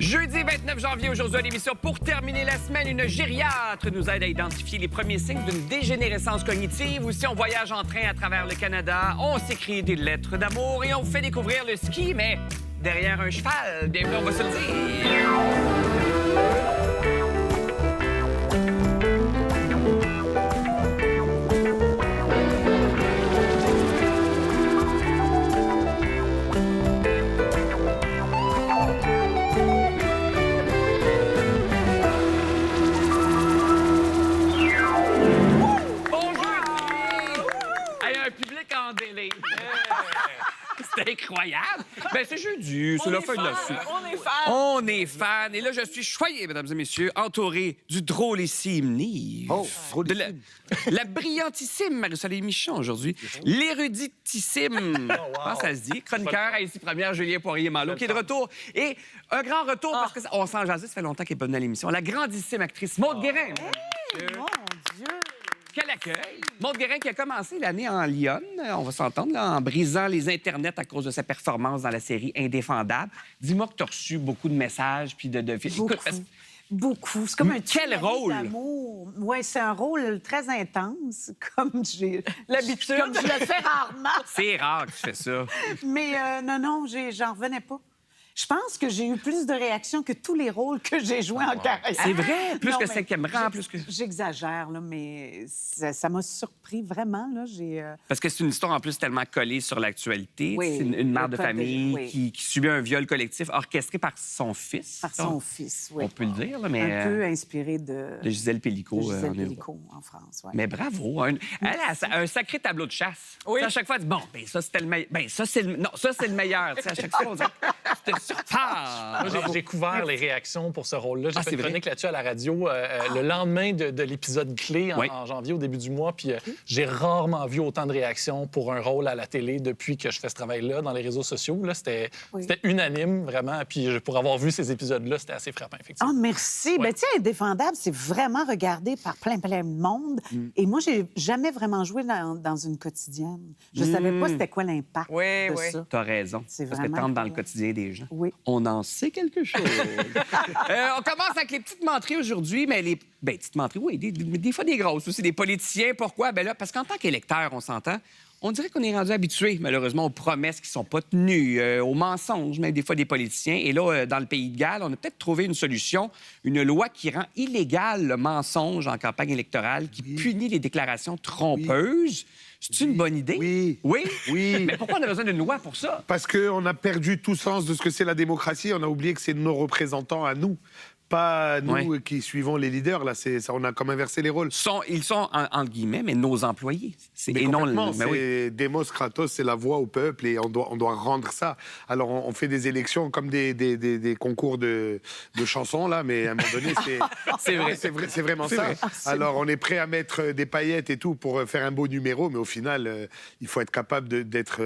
Jeudi 29 janvier, aujourd'hui à l'émission, pour terminer la semaine, une gériatre nous aide à identifier les premiers signes d'une dégénérescence cognitive. Aussi, on voyage en train à travers le Canada, on s'écrit des lettres d'amour et on vous fait découvrir le ski, mais derrière un cheval. Bienvenue, on va se le dire. C'est incroyable! Ben, c'est jeudi, c'est la fin de la suite. On est fans! On est fans. Et là, je suis choyé, mesdames et messieurs, entouré du drôlissime Nive. Oh, de la brillantissime Marie-Soleil Michon aujourd'hui. L'éruditissime, ça se dit, chroniqueur à ici première, Julien Poirier-Malo, qui est de retour. Et un grand retour, parce qu'on s'en jasait, ça fait longtemps qu'elle n'est pas venue à l'émission. La grandissime actrice Maude Guérin. Mon Dieu! Quel accueil! Maude Guérin qui a commencé l'année en Lyon, on va s'entendre, là, en brisant les internets à cause de sa performance dans la série Indéfendable. Dis-moi que tu as reçu beaucoup de messages puis de Beaucoup. Beaucoup. C'est comme un Quel rôle! Oui, c'est un rôle très intense, comme j'ai L'habitude. Comme je le fais rarement. C'est rare que tu fais ça. Mais non, j'en revenais pas. Je pense que j'ai eu plus de réactions que tous les rôles que j'ai joués en carrière. C'est vrai? Plus Non, que mais celle qui aimerait, plus que... J'exagère, là, mais ça m'a surpris vraiment. Là, Parce que c'est une histoire en plus tellement collée sur l'actualité. Oui, C'est une mère le de code famille oui. qui subit un viol collectif orchestré par son fils. Par son fils, oui. On peut le dire, là, mais... Un peu inspiré de Gisèle Pellicot. Gisèle en Pellicot en France. Ouais. Mais bravo. Elle a un sacré tableau de chasse. Oui. À chaque fois, elle dit, bon, ben ça, c'était le meilleur. Ben ça, c'est le... Non, ça, c'est le meilleur. Tu sais, à chaque fois, on dit, c'était super. Moi, j'ai couvert les réactions pour ce rôle-là. J'ai fait c'est une vrai? chronique là-dessus à la radio le lendemain de l'épisode clé Oui. en janvier, au début du mois. Puis j'ai rarement vu autant de réactions pour un rôle à la télé depuis que je fais ce travail-là dans les réseaux sociaux. Là, c'était unanime, vraiment. Puis pour avoir vu ces épisodes-là, c'était assez frappant, effectivement. Oh, merci. Ben, tu sais, Indéfendable, c'est vraiment regardé par plein de monde. Et moi, j'ai jamais vraiment joué dans une quotidienne. Je savais pas c'était quoi l'impact Oui, de oui. ça. T'as raison. C'est Parce que vraiment t'entres dans le incroyable. quotidien des gens. Oui. On en sait quelque chose. On commence avec les petites menteries aujourd'hui, mais les petites menteries, oui, des fois des grosses aussi, des politiciens. Pourquoi? Ben là, parce qu'en tant qu'électeur, on s'entend, on dirait qu'on est rendu habitué, malheureusement, aux promesses qui sont pas tenues, aux mensonges, même des fois des politiciens. Et là, dans le pays de Galles, on a peut-être trouvé une solution, une loi qui rend illégal le mensonge en campagne électorale, qui punit les déclarations trompeuses. C'est une bonne idée? Oui. Oui? Oui. Mais pourquoi on a besoin d'une loi pour ça? Parce qu'on a perdu tout sens de ce que c'est la démocratie. On a oublié que c'est nos représentants à nous, pas nous qui suivons les leaders. Là, on a comme inversé les rôles. Ils sont entre guillemets, mais nos employés. Mais Et non le... complètement, mais oui. c'est Demos Kratos, c'est la voix au peuple et on doit rendre ça. Alors on fait des élections comme des concours de chansons là, mais à un moment donné c'est vraiment ça. Alors on est prêt à mettre des paillettes et tout pour faire un beau numéro, mais au final il faut être capable d'être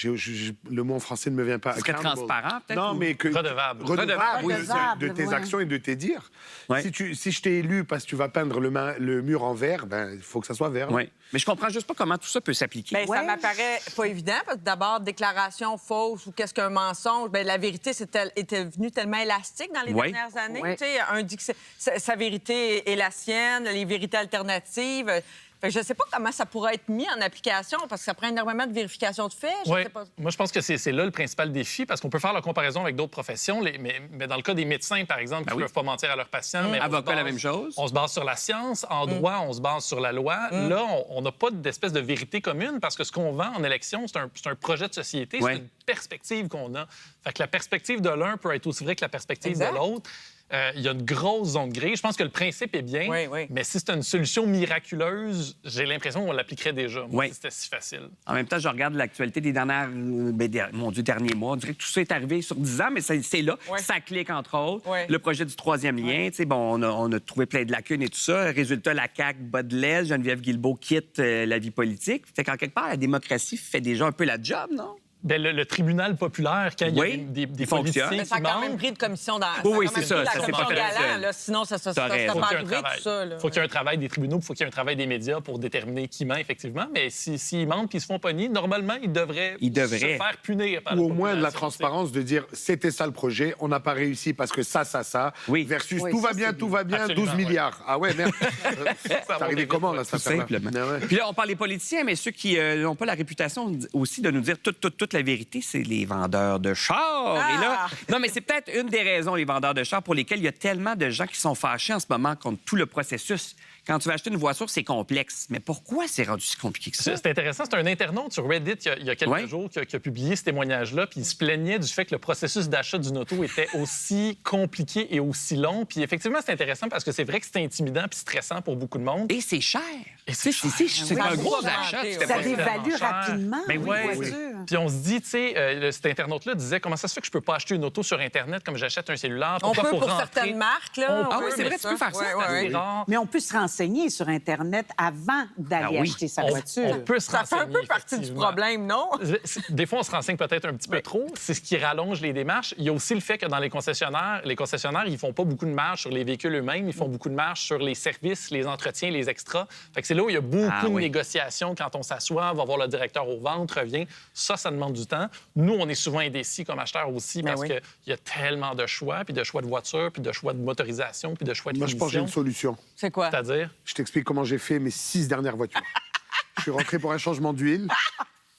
le mot en français ne me vient pas. Est-ce que transparent, peut-être? Non, mais que... Redevable. Redevable, oui, Redevable, de tes ouais. actions et de tes dires. Ouais. Si je t'ai élu parce que tu vas peindre le mur en vert, ben il faut que ça soit vert. Oui. Mais je comprends juste pas comment tout ça peut s'appliquer. Bien, Ouais. ça m'apparaît pas évident, parce que d'abord, déclaration fausse ou qu'est-ce qu'un mensonge, bien, la vérité était venue tellement élastique dans les Ouais. dernières années. Ouais. Tu sais, un dit que sa vérité est la sienne, les vérités alternatives. Fait que je sais pas comment ça pourrait être mis en application, parce que ça prend énormément de vérification de faits. Je Oui. sais pas. Moi, je pense que c'est là le principal défi, parce qu'on peut faire la comparaison avec d'autres professions, mais dans le cas des médecins, par exemple, qui ne peuvent pas mentir à leurs patients. Mais Avocat, la même chose. On se base sur la science. En droit, on se base sur la loi. Là, on n'a pas d'espèce de vérité commune, parce que ce qu'on vend en élection, c'est un projet de société, Ouais. c'est une perspective qu'on a. Fait que la perspective de l'un peut être aussi vraie que la perspective Exact. de l'autre. Il y a une grosse zone grise. Je pense que le principe est bien, Oui, oui. mais si c'est une solution miraculeuse, j'ai l'impression qu'on l'appliquerait déjà. Moi, Oui. si c'était si facile. En même temps, je regarde l'actualité des derniers mois. On dirait que tout ça est arrivé sur 10 ans, mais c'est là. Ouais. Ça clique, entre autres. Ouais. Le projet du troisième lien, tu sais, bon, on a trouvé plein de lacunes et tout ça. Résultat, la CAQ bat de l'aile. Geneviève Guilbeault quitte la vie politique. Fait qu'en quelque part, la démocratie fait déjà un peu la job, non? Ben, le tribunal populaire, quand il y a des fonctionne. politiciens Mais ça a qui quand même mentent, pris de commission dans. Oui, ça a c'est ça, quand même pris ça la s'est pas commission fait galant, là. Sinon, ça serait T'as pas raison. arrivé, tout ça. Là. faut qu'il y ait un travail des tribunaux, il faut qu'il y ait un travail des médias pour déterminer qui ment, effectivement. Mais s'ils mentent puis ils se font pogner, normalement, ils devraient se faire punir par Ou la au moins de la population, transparence de dire c'était ça le projet, on n'a pas réussi parce que ça, Oui. versus Oui, tout ça, va bien, c'est tout va bien, Absolument, 12 milliards. Ah ouais, merde. C'est arrivé comment, là, ça Tout simplement. Puis là, on parle des politiciens, mais ceux qui n'ont pas la réputation aussi de nous dire toute la vérité, c'est les vendeurs de chars. Et là, non, mais c'est peut-être une des raisons, les vendeurs de chars, pour lesquels il y a tellement de gens qui sont fâchés en ce moment contre tout le processus. Quand tu vas acheter une voiture, c'est complexe. Mais pourquoi c'est rendu si compliqué que ça? C'est intéressant. C'est un internaute sur Reddit il y a quelques jours qui a publié ce témoignage-là. Puis il se plaignait du fait que le processus d'achat d'une auto était aussi compliqué et aussi long. Puis effectivement, c'est intéressant parce que c'est vrai que c'est intimidant puis stressant pour beaucoup de monde. Et c'est cher. Et c'est cher. C'est Ça un a gros augmenté, achat. ouais. tu fais Ça pas dévalue cher. rapidement, Ben une oui, voiture. Puis on se dit, tu sais, cet internaute-là disait comment ça se fait que je peux pas acheter une auto sur Internet comme j'achète un cellulaire? On Pourquoi peut faut pour rentrer? certaines marques, là. Ah oui, c'est vrai, tu peux faire ça. Ouais, ouais. C'est rare. Mais on peut se renseigner sur Internet avant d'aller Ah oui. acheter sa On voiture. peut se Ça fait un renseigner, peu partie du effectivement. problème, non? Des fois, on se renseigne peut-être un petit peu trop. C'est ce qui rallonge les démarches. Il y a aussi le fait que dans les concessionnaires, ils font pas beaucoup de marge sur les véhicules eux-mêmes. Ils font beaucoup de marge sur les services, les entretiens, les extras. Fait que c'est là où il y a beaucoup de négociations quand on s'assoit, va voir le directeur aux ventes, revient. Ça demande du temps. Nous, on est souvent indécis comme acheteurs aussi parce qu'il y a tellement de choix, puis de choix de voiture, puis de choix de motorisation, puis de choix de Moi, je pense que j'ai une finition. solution. C'est quoi? C'est-à-dire? Je t'explique comment j'ai fait mes 6 dernières voitures. Je suis rentré pour un changement d'huile.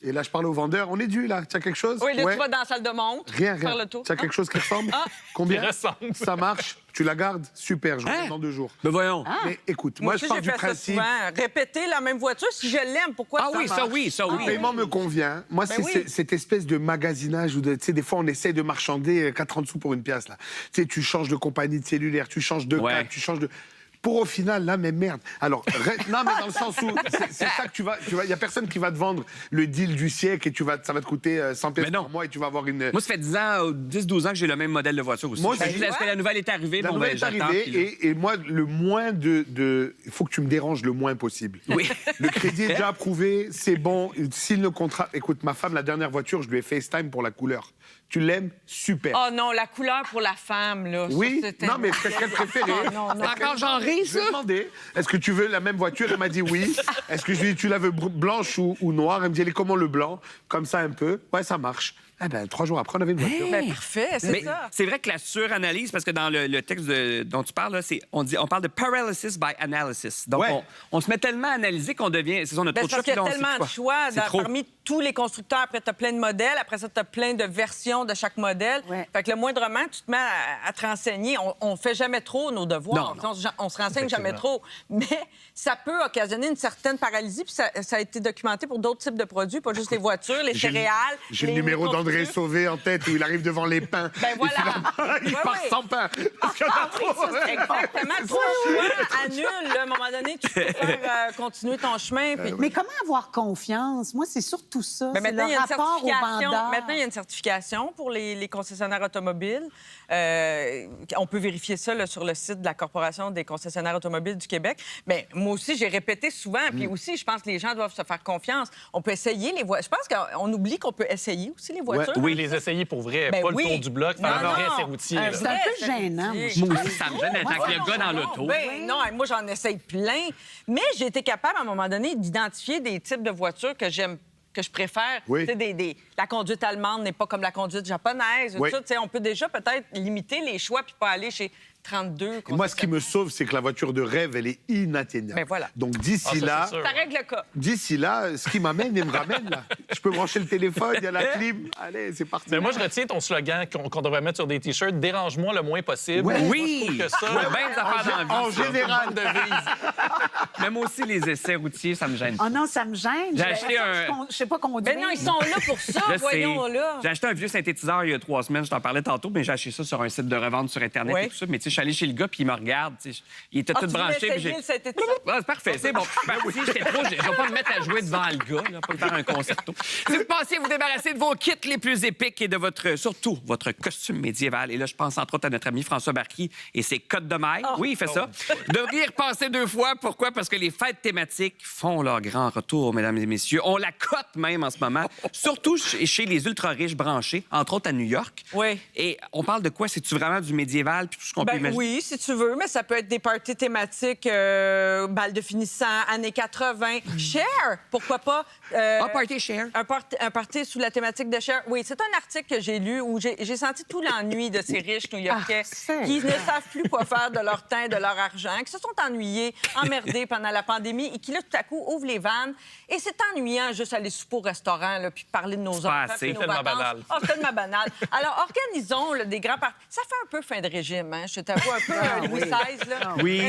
Et là, je parle au vendeur. On est dû, là. Tu as quelque chose? Oui, là, Ouais. tu vas dans la salle de montre. Rien, Faire rien. le tour. Tu as quelque chose qui ressemble? Qui Combien? ressemble. Ça marche? Tu la gardes? Super, je reviens dans 2 jours. Mais voyons. Mais écoute, Moi moi, aussi, je pars j'ai du fait ça principe... souvent. Répéter la même voiture, si je l'aime, pourquoi Ah oui, marche? ça oui, ça oui. Le paiement me convient. Moi, c'est oui. cette espèce de magasinage où, tu sais, des fois, on essaie de marchander 40 sous pour une pièce, là. Tu sais, tu changes de compagnie de cellulaire, tu changes de carte, tu changes de... Pour au final, là, mais merde. Alors, non, mais dans le sens où c'est ça que tu vas... Il y a personne qui va te vendre le deal du siècle et ça va te coûter 100 pièces par mois et tu vas avoir une... Moi, ça fait 10 ans, 10-12 ans que j'ai le même modèle de voiture aussi. Moi, Fait que je dis, est-ce que la nouvelle est arrivée? La Bon, nouvelle ben, est j'attends, arrivée puis là- et moi, le moins de... Il faut que tu me déranges le moins possible. Oui. Le crédit est déjà approuvé, c'est bon. Signe le contrat. Écoute, ma femme, la dernière voiture, je lui ai FaceTime pour la couleur. Tu l'aimes? Super. Oh non, la couleur pour la femme, là. Oui, Ça, c'était- non, mais qu'est-ce qu'elle préférait? non, non. C'est encore genré, Je lui ai ça? demandé, est-ce que tu veux la même voiture? Elle m'a dit oui. Est-ce que je lui ai dit, tu la veux blanche ou noire? Elle me dit, elle est comment le blanc? Comme ça un peu. Ouais, ça marche. Eh ben, 3 jours après, on avait une voiture. Ben, parfait, c'est Mais ça. c'est vrai que la suranalyse, parce que dans le texte dont tu parles, là, on parle de paralysis by analysis. Donc, Ouais. on se met tellement à analyser qu'on devient... C'est ça, on a Ben, trop de c'est parce qu'il y choix, a puis là, on tellement sait de quoi. choix C'est trop. parmi tous les constructeurs. Après, tu as plein de modèles. Après ça, tu as plein de versions de chaque modèle. Ouais. Fait que le moindrement, tu te mets à te renseigner. On fait jamais trop nos devoirs. Non, On se renseigne jamais trop. Mais ça peut occasionner une certaine paralysie. Puis ça a été documenté pour d'autres types de produits, pas juste les voitures, les J'ai le- céréales. J'ai le les numéro d'André constructeurs. Sauvé en tête où il arrive devant les pains. Ben voilà. Et finalement, il Ouais, part ouais. sans pain. Parce qu'il y en a trop. Exactement. Ton choix annule. Là, à un moment donné, tu peux faire continuer ton chemin. Puis... Mais comment avoir confiance? Moi, c'est surtout ça. Ben, C'est maintenant, le il y a une rapport au certification. vendeur. Maintenant, il y a une certification pour les concessionnaires automobiles. On peut vérifier ça là, sur le site de la Corporation des concessionnaires automobiles du Québec. Mais moi aussi, j'ai répété souvent. Puis aussi, je pense que les gens doivent se faire confiance. On peut essayer les voitures. Je pense qu'on oublie qu'on peut essayer aussi les voitures. Oui, les essayer pour vrai, Ben pas oui. le tour du bloc, faire Non, un vrai non. essai routier. Un là. C'est un vrai peu essai gênant, routier. Moi aussi, ça me gêne en tant que le gars dans l'auto. Ben, non, moi, j'en essaye plein. Mais j'ai été capable, à un moment donné, d'identifier des types de voitures que j'aime, que je préfère. Oui. Tu sais, la conduite allemande n'est pas comme la conduite japonaise. Oui. Tout ça, tu sais, on peut déjà peut-être limiter les choix puis pas aller chez 32. Et moi, ce qui me sauve, c'est que la voiture de rêve, elle est inatteignable. Ben voilà. Donc d'ici Ah, ça, là, c'est sûr. Ça règle le cas. d'ici là, ce qui m'amène, il me ramène là. Je peux brancher le téléphone, il y a la clim. Allez, c'est parti. Mais moi, je retiens ton slogan qu'on devrait mettre sur des T-shirts. Dérange-moi le moins possible. Ouais. Oui! Moi, je trouve que ça, Ouais, ben des affaires dans la En vie, ça. général, Mais moi aussi, les essais routiers, ça me gêne. Oh non, ça me gêne. J'ai acheté Je sais pas conduire. Ben non, ils sont là pour ça, Je sais. voyons là. J'ai acheté un vieux synthétiseur il y a 3 semaines, je t'en parlais tantôt, mais j'ai acheté ça sur un site de revente sur Internet Ouais. et tout ça. Mais tu sais, suis allé chez le gars, puis il me regarde. Tu sais, il était tout branché. Puis j'ai... ça a été ça. Ah, c'est parfait, c'est bon. Je vais pas me mettre à jouer devant le gars, là, pas me faire un concerto. Si vous pensez vous débarrasser de vos kits les plus épiques et de surtout votre costume médiéval, et là, je pense entre autres à notre ami François Barry et ses cottes de maille. Oui, il fait ça. Devriez y repenser 2 fois. Pourquoi? Parce que les fêtes thématiques font leur grand retour, mesdames et messieurs. On la cote même en ce moment, surtout chez les ultra-riches branchés, entre autres à New York. Oui. Et on parle de quoi? C'est-tu vraiment du médiéval puis tout ce qu'on peut imaginer? Oui, si tu veux, mais ça peut être des parties thématiques, bal de finissant, années 80. Cher, pourquoi pas? Party Share. Un party sous la thématique de Cher. Oui, c'est un article que j'ai lu où j'ai senti tout l'ennui de ces riches New-Yorkais qui ne savent plus quoi faire de leur temps et de leur argent, qui se sont ennuyés, emmerdés pendant la pandémie et qui, là, tout à coup, ouvrent les vannes. Et c'est ennuyant juste aller souper au restaurant là, puis parler de nos enfants. assez. Nos Tellement vacances. banal. C'est tellement banal. Alors, organisons là, des grands parties. Ça fait un peu fin de régime, hein? Je t'avoue, un peu Louis XVI. Là. Oui.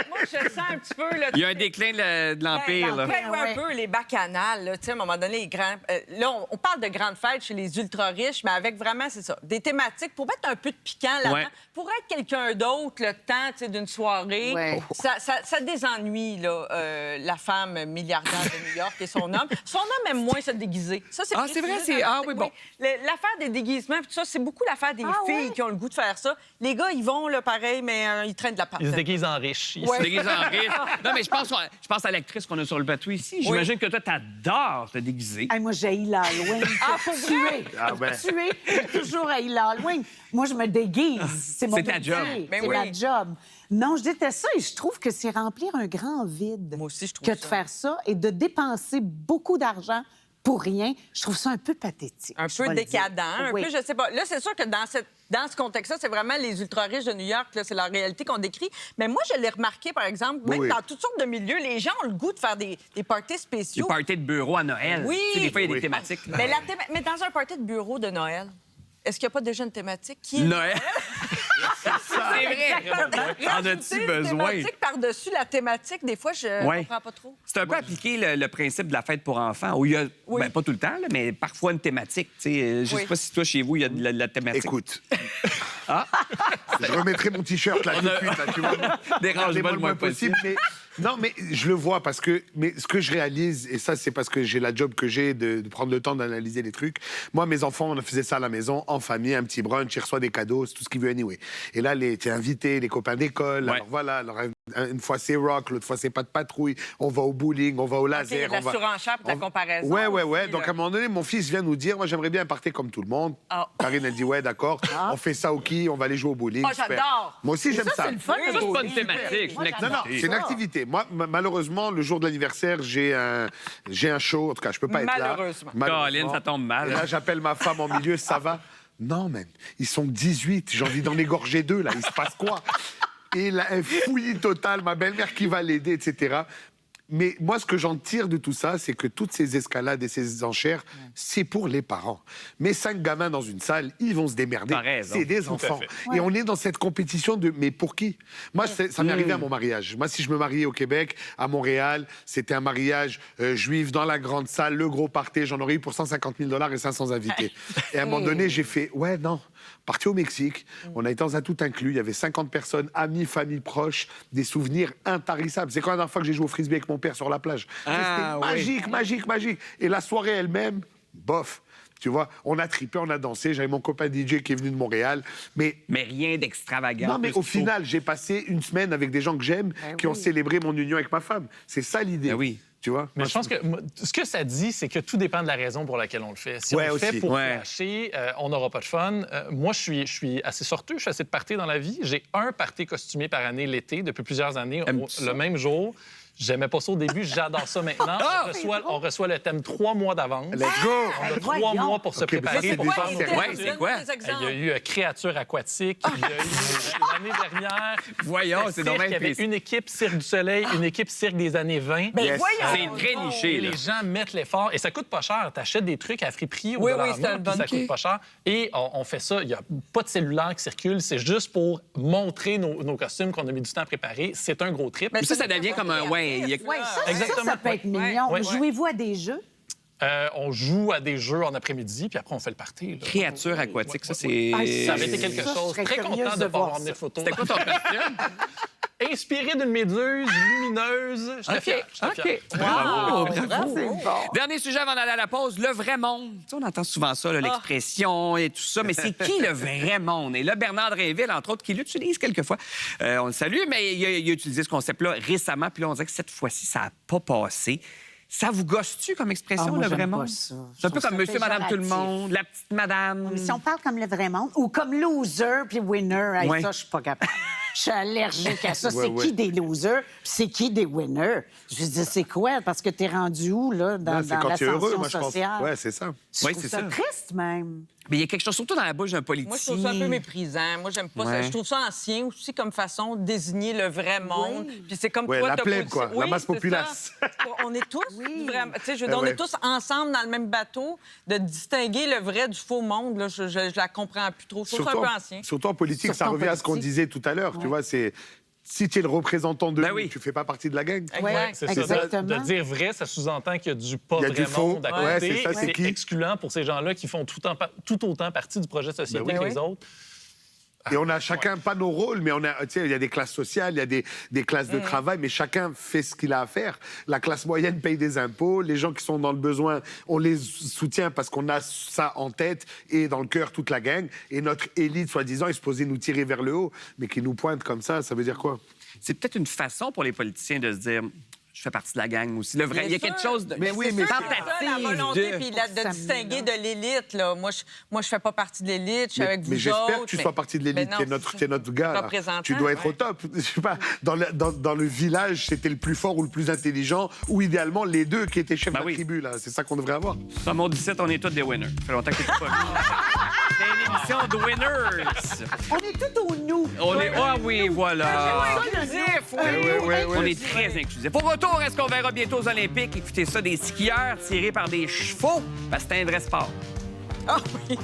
Moi, je sens un petit peu... Là, Il y a un déclin de l'Empire, là. un peu les bacchanales, là, tu sais, à un moment donné, les grands... là, on parle de grandes fêtes chez les ultra-riches, mais avec vraiment, c'est ça, des thématiques pour mettre un peu de piquant là-dedans, Ouais. pour être quelqu'un d'autre le temps, tu sais, d'une soirée. Ouais. Ça désennuie, là, la femme milliardaire de New York et son homme. Son homme aime moins se déguiser. Ça, c'est Ah, c'est vrai, c'est... Ah oui, bon. L'affaire des déguisements, puis tout ça, c'est beaucoup l'affaire des filles qui ont le goût de faire ça. Les gars, ils vont, là, pareil, mais ils traînent de la pâte. Ils se déguisent en riches. Se déguise en riche. Non, mais je pense à l'actrice qu'on a sur le bateau ici. J'imagine que toi, t'adores te déguiser. Hey, moi, j'ai l'Halloween. pour vrai? Ah, ben. Tuer. J'ai toujours haï l'Halloween. Moi, je me déguise. C'est mon C'est ta métier. job. Ben C'est oui. ma job. Non, je déteste ça et je trouve que c'est remplir un grand vide. Moi aussi, je trouve que de ça. faire ça et de dépenser beaucoup d'argent pour rien. Je trouve ça un peu pathétique. Un je peu vais le dire. décadent, un Oui. peu, je sais pas. Là, c'est sûr que dans ce contexte-là, c'est vraiment les ultra-riches de New York, là, c'est la réalité qu'on décrit. Mais moi, je l'ai remarqué, par exemple, même Oui. dans toutes sortes de milieux, les gens ont le goût de faire des parties Des spéciaux. parties de bureau à Noël. Oui. Tu sais, des fois, il y a des Oui. thématiques. là. Mais dans un party de bureau de Noël, est-ce qu'il n'y a pas déjà une thématique qui est... Noël. C'est vrai. En as-tu Rajouter une besoin? thématique par-dessus la thématique, des fois, je Ouais. comprends pas trop. C'est un peu appliqué le principe de la fête pour enfants, où il y a, Oui. ben, pas tout le temps, là, mais parfois une thématique. Tu sais, je Oui. sais pas si toi, chez vous, il y a de la thématique. Écoute, Ah, je remettrai mon T-shirt là tout de suite, là, tu vois. dérange-moi Gardez-moi le moins possible. Mais, non, mais je le vois parce que mais ce que je réalise, et ça, c'est parce que j'ai la job que j'ai de prendre le temps d'analyser les trucs. Moi, mes enfants, on faisait ça à la maison, en famille, un petit brunch, ils reçoivent des cadeaux, c'est tout ce qu'ils veulent anyway. Et là, t'es invité, les copains d'école, Ouais. alors voilà, alors, une fois c'est rock, l'autre fois c'est pas de patrouille, on va au bowling, on va au Il y laser. a de la on va... surenchère pour de la comparaison. Ouais. aussi, Donc, là. à un moment donné, mon fils vient nous dire, moi, j'aimerais bien partir comme tout le monde. Ah. Karine, elle dit, ouais, d'accord, on fait ça au quai, on va aller jouer au bowling. Ah, super. j'adore. Moi aussi, j'aime ça. c'est le fun. Oui, le Ça, c'est pas bowling. une thématique, Moi, c'est une Non, non, activité. c'est une activité. Moi, malheureusement, le jour de l'anniversaire, j'ai un show. En tout cas, je peux pas être là. Malheureusement. Caroline, ça tombe mal. Et là, j'appelle ma femme en milieu, ça va? Non, man, ils sont 18. J'ai envie d'en égorger 2, là. Il se passe quoi? Et là, un fouillis total, ma belle-mère qui va l'aider, etc. Mais moi, ce que j'en tire de tout ça, c'est que toutes ces escalades et ces enchères, c'est pour les parents. Mes 5 gamins dans une salle, ils vont se démerder. T'as raison. C'est des enfants. Et on est dans cette compétition de... Mais pour qui? Moi, ça m'est arrivé à mon mariage. Moi, si je me mariais au Québec, à Montréal, c'était un mariage juif dans la grande salle, le gros party, j'en aurais eu pour 150 000 $ et 500 invités. Et à un moment donné, j'ai fait, ouais, non. Parti au Mexique, on a été dans un tout inclus, il y avait 50 personnes, amis, famille proches, des souvenirs intarissables. C'est quand la dernière fois que j'ai joué au frisbee avec mon père sur la plage. Ah, C'était oui. magique, magique, magique. Et la soirée elle-même, bof. Tu vois, on a trippé, on a dansé. J'avais mon copain DJ qui est venu de Montréal. Mais Mais rien d'extravagant. non, mais plus au qu'il faut. final, j'ai passé une semaine avec des gens que j'aime, qui ont célébré mon union avec ma femme. C'est ça l'idée. Ben oui. Tu vois? Mais je pense que ce que ça dit, c'est que tout dépend de la raison pour laquelle on le fait. Si Ouais, on le fait aussi. pour Ouais. flasher, on n'aura pas de fun. Moi, je suis assez sorteux, je fais assez de parties dans la vie. J'ai un party costumé par année l'été, depuis plusieurs années, le même jour. J'aimais pas ça au début, j'adore ça maintenant. On reçoit le thème 3 mois d'avance. Let's go! On a 3 voyons. mois pour se OK, mais ça, préparer. c'est pour des faire gens nos sérieux. Ouais, costumes. c'est quoi? Il y a eu créatures aquatiques. Il y a eu l'année dernière. Voyons, c'est cirque, dommage il y avait précis. une équipe Cirque du Soleil, une équipe Cirque des années 20. Ben Yes. voyons. C'est très niché, Et là. les gens mettent l'effort. Et ça coûte pas cher. Tu achètes des trucs à friperie au Oui, dollar oui, c'est note, une puis bonne ça coûte pas cher. Et on fait ça. Il n'y a pas de cellulaire qui circule. C'est juste pour montrer nos costumes qu'on a mis du temps à préparer. C'est un gros trip. Mais ça devient comme un... Ouais, il y a- Oui, ça Exactement. peut être mignon. Ouais. Jouez-vous à des jeux? On joue à des jeux en après-midi, puis après, on fait le party. Là. Créature aquatique, ça, c'est... Ça avait été quelque Ça, je chose. serais Très curieuse content de de voir pouvoir emmener ça. de photos. C'était quoi ton costume? Inspiré d'une méduse lumineuse. J'étais fier. J'étais fier. Bravo, Ah, bravo. c'est bon. Dernier sujet avant d'aller à la pause, le vrai monde. Tu sais, on entend souvent ça, là, l'expression et tout ça, mais c'est qui le vrai monde? Et là, Bernard Drinville, entre autres, qui l'utilise quelquefois. On le salue, mais il a utilisé ce concept-là récemment, puis là, on dirait que cette fois-ci, ça n'a pas passé. Ça vous gosse-tu comme expression, Ah, moi, le vrai j'aime pas monde? ça. C'est un peu Je trouve comme ça monsieur, madame, tout le péjoratif. monde, la petite madame. Mais si on parle comme le vrai monde, ou comme loser puis winner, hey, Ouais. ça, je suis pas capable. Je suis allergique à ça. Ouais, C'est ouais. qui des losers, puis c'est qui des winners? Je veux dire, c'est quoi? Parce que t'es rendu où, là, dans, Là, c'est dans quand tu es heureux, l'ascension moi, je pense. sociale? Ouais, c'est ça. Je Ouais, trouve c'est ça ça. triste, même. Mais il y a quelque chose, surtout dans la bouche d'un politicien. Moi, je trouve ça un peu méprisant. Moi, j'aime pas ça. Ouais. Je trouve ça ancien aussi comme façon de désigner le vrai monde. Oui. Puis c'est comme Ouais, toi, la t'as plèbe, position- quoi, la masse c'est populace. ça. On est tous vraiment... Tu sais, je veux dire, Ah on ouais. est tous ensemble dans le même bateau. De distinguer le vrai du faux monde, là, je la comprends plus trop. Je trouve ça un peu ancien. Surtout en politique, Surtout ça en revient à ce qu'on politique. disait tout à l'heure. Tu vois, c'est si tu es le représentant de Ben nous, oui. tu fais pas partie de la gang. Ouais, Exact. C'est ça. De, exactement. de dire vrai, ça sous-entend qu'il y a du pas Il y a vrai du faux. monde à Ouais, côté. c'est ça, c'est qui? excluant pour ces gens-là qui font tout autant partie du projet de société Ben que oui. les autres. Et on a chacun pas nos rôles, mais on a, tu sais, il y a des classes sociales, il y a des classes de travail, mais chacun fait ce qu'il a à faire. La classe moyenne paye des impôts, les gens qui sont dans le besoin, on les soutient parce qu'on a ça en tête et dans le cœur toute la gang. Et notre élite, soi-disant, est supposée nous tirer vers le haut, mais qui nous pointe comme ça veut dire quoi? C'est peut-être une façon pour les politiciens de se dire je fais partie de la gang aussi. Le vrai, il y a Bien quelque sûr. chose de. Mais oui, mais C'est ça, la volonté de- puis de Ça distinguer me- de l'élite. Là. Moi, je fais pas partie de l'élite. Je suis avec vous Mais j'espère autres, que tu mais- sois partie de l'élite, Ben non, c'est t'es ça. notre gars. là. Représentant, Tu dois être au ouais. top. Je sais pas, dans le village, c'était le plus fort ou le plus intelligent, ou idéalement les deux qui étaient chefs Ben de la oui. tribu. Là. C'est ça qu'on devrait avoir. Dans mon 17, on est tous des winners. Ça fait longtemps que t'es pas. C'est une émission de winners. On est tous au nous. On est. Ah oui, voilà. Inclusif, oui. On est très inclusif. Au retour, est-ce qu'on verra bientôt aux Olympiques? Écoutez ça, des skieurs tirés par des chevaux, parce que c'est un vrai sport. Ah oui.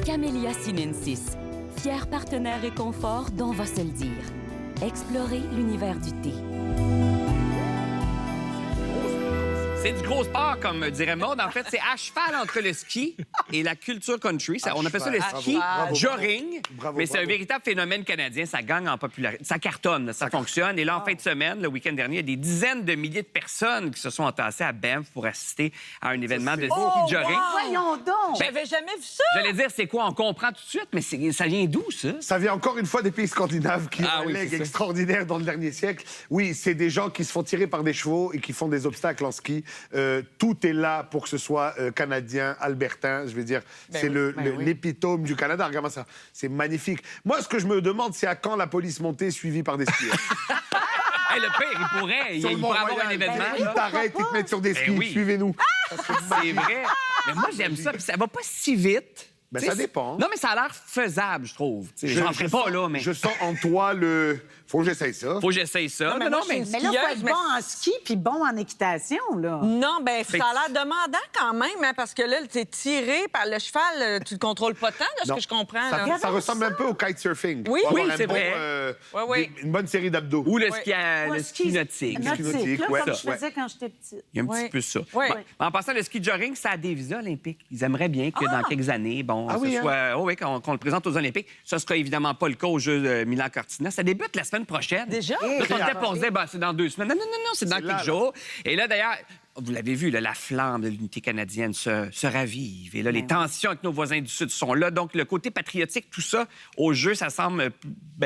Camellia sinensis, fier partenaire et confort dont va se le dire. Explorez l'univers du thé. C'est du gros sport, comme dirait Maud. En fait, c'est à cheval entre le ski et la culture country. On appelle ça le ski joring. Mais c'est un véritable phénomène canadien. Ça gagne en popularité. Ça cartonne, ça fonctionne. Et là, en fin de semaine, le week-end dernier, il y a des dizaines de milliers de personnes qui se sont entassées à Banff pour assister à un événement de ski joring. Voyons donc! J'avais jamais vu ça. J'allais dire, c'est quoi? On comprend tout de suite, mais ça vient d'où, ça? Ça vient encore une fois des pays scandinaves qui ont un oui, leg c'est ça. extraordinaire dans le dernier siècle. Oui, c'est des gens qui se font tirer par des chevaux et qui font des obstacles en ski. Tout est là pour que ce soit canadien, albertain. Je veux dire, c'est l'épitome du Canada. Regarde ça. C'est magnifique. Moi, ce que je me demande, c'est à quand la police montée suivie par des skieurs. Hey, le pire, il pourrait avoir un événement. Ils là. t'arrêtent, ils te mettent sur des skis. oui. Suivez-nous. C'est vrai. Mais moi, j'aime ça. Puis ça va pas si vite. Ben, Tu sais, ça dépend. Non, mais ça a l'air faisable, je trouve. J'en ferai pas, là, mais Je sens en toi le... Faut que j'essaye ça. faut que j'essaye ça. mais moi, je suis une Mais là, il faut être skieuse, mais- bon en ski puis bon en équitation, là. Non, ben ça a l'air demandant quand même, hein, parce que là, t'es tiré par le cheval, tu le contrôles pas tant, de ce Non. que je comprends. là. Ça ressemble un peu au kitesurfing. Oui. Faut avoir Oui, un c'est bon, vrai. Oui. Une bonne série d'abdos. Ou le Ouais. ski, le ski nautique. nautique, là, ouais, comme ça, je faisais quand j'étais petite. Il y a un Ouais. petit peu ça. Ouais. Bon, en passant, le ski joring, ça a des visas olympiques. Ils aimeraient bien que dans quelques années, qu'on le présente aux Olympiques. Ça sera évidemment pas le cas aux Jeux de Milan-Cortina. Ça débute la semaine prochaine. Déjà? Là, on était pour se dire, ben, c'est dans 2 semaines. Non, c'est dans C'est là, quelques jours. Et là, d'ailleurs, vous l'avez vu, là, la flamme de l'unité canadienne se ravive. Et là, les tensions avec nos voisins du Sud sont là. Donc, le côté patriotique, tout ça, au jeu, ça semble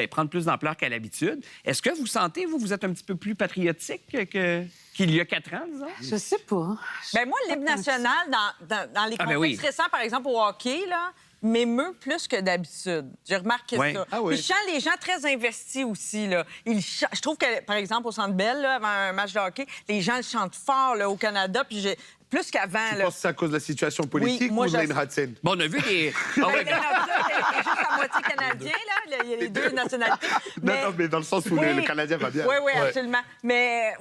prendre plus d'ampleur qu'à l'habitude. Est-ce que vous sentez, vous êtes un petit peu plus patriotique qu'il y a 4 ans, disons? Je sais pas. Ben moi, l'hymne national, dans les Ah, ben contextes oui. récents, par exemple au hockey, là, m'émeut plus que d'habitude. J'ai remarqué Ouais. ça. Ah oui. Puis je sens les gens très investis aussi. Là. Je trouve que, par exemple, au Centre Bell, là, avant un match de hockey, les gens le chantent fort là, au Canada, puis plus qu'avant. Tu là. penses que c'est à cause de la situation politique moi, ou de je- Lane Hudson? Bon, on a vu des... Ah ouais, Ben, c'est juste à moitié canadien, là. Il y a les deux nationalités. Non, mais dans le sens où le Canadien va bien. Oui, absolument. Mais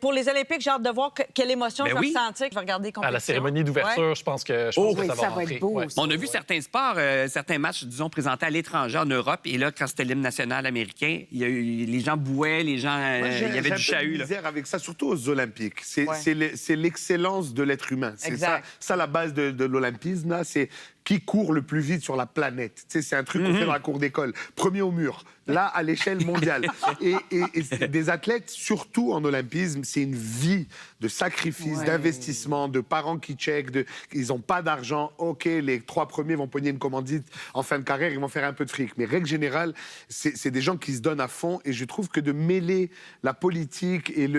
pour les Olympiques, j'ai hâte de voir quelle émotion Ben je vais oui. ressentir. Je vais regarder À la cérémonie d'ouverture, je pense que oui, ça ça va rentrer. être beau Ouais. aussi. On a vu certains sports, certains matchs, disons, présentés à l'étranger, en Europe. Et là, quand c'était l'hymne national américain, il y a eu, les gens bouaient, les gens... Moi, il y avait j'ai un du peu de chahut, là. misère avec ça, surtout aux Olympiques. C'est Ouais. c'est l'excellence de l'être humain. C'est Exact. ça la base de l'olympisme, là. C'est qui court le plus vite sur la planète. Tu sais, c'est un truc qu'on fait dans la cour d'école. Premier au mur. Là, à l'échelle mondiale. et des athlètes, surtout en olympisme, c'est une vie de sacrifice, d'investissement, de parents qui checkent, ils n'ont pas d'argent. OK, les 3 premiers vont pogner une commandite en fin de carrière, ils vont faire un peu de fric. Mais règle générale, c'est des gens qui se donnent à fond. Et je trouve que de mêler la politique et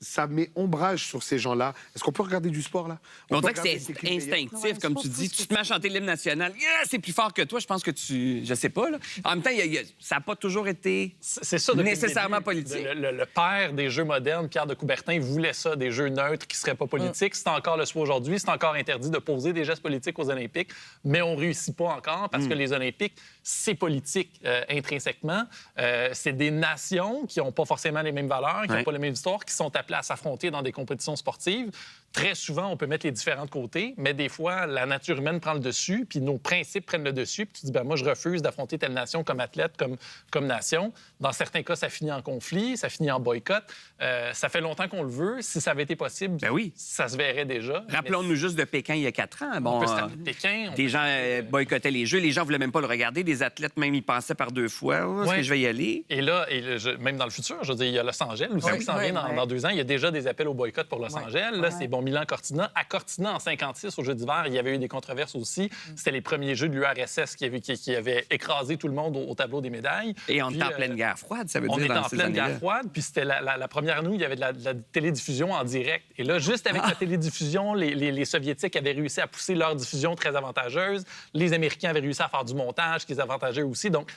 ça met ombrage sur ces gens-là. Est-ce qu'on peut regarder du sport, là? On peut dirait que regarder c'est qui le meilleur? instinctif, comme tu dis. Tu te mets à chanter l'hymne national. Yeah, c'est plus fort que toi. Je pense que je sais pas, là. En même temps, ça n'a pas toujours été C'est ça, depuis le nécessairement début. politique. Le père des jeux modernes, Pierre de Coubertin, voulait ça, des jeux neutres qui ne seraient pas politiques. C'est encore le souhait aujourd'hui. C'est encore interdit de poser des gestes politiques aux Olympiques, mais on ne réussit pas encore parce que les Olympiques, c'est politique intrinsèquement. C'est des nations qui n'ont pas forcément les mêmes valeurs, qui n'ont pas les mêmes histoires, qui sont appelées à s'affronter dans des compétitions sportives. Très souvent, on peut mettre les différents de côté, mais des fois, la nature humaine prend le dessus, puis nos principes prennent le dessus, puis tu dis, ben moi, je refuse d'affronter telle nation comme athlète, comme nation. Dans certains cas, ça finit en conflit, ça finit en boycott. Ça fait longtemps qu'on le veut. Si ça avait été possible, Ben oui. ça se verrait déjà. Rappelons-nous juste de Pékin il y a 4 ans. On Bon, peut se rappeler de Pékin. des gens boycottaient les Jeux. Les gens ne voulaient même pas le regarder. Des athlètes, même, y pensaient par 2 fois. Oh, est-ce Ouais. que je vais y aller? Et là, même dans le futur, je veux dire, il y a Los Angeles aussi qui s'en vient dans 2 ans. Il y a déjà des appels au boycott pour Los Angeles. Là, c'est Milan-Cortina. À Cortina, en 56, aux Jeux d'hiver, il y avait eu des controverses aussi. C'était les premiers Jeux de l'URSS qui avaient écrasé tout le monde au tableau des médailles. Et on Puis, est en pleine guerre froide, ça veut On dire, était dans en ces pleine années-là. guerre froide, puis c'était la première année où il y avait de la télédiffusion en direct. Et là, juste avec la télédiffusion, les Soviétiques avaient réussi à pousser leur diffusion très avantageuse. Les Américains avaient réussi à faire du montage qui les avantageait aussi. Donc,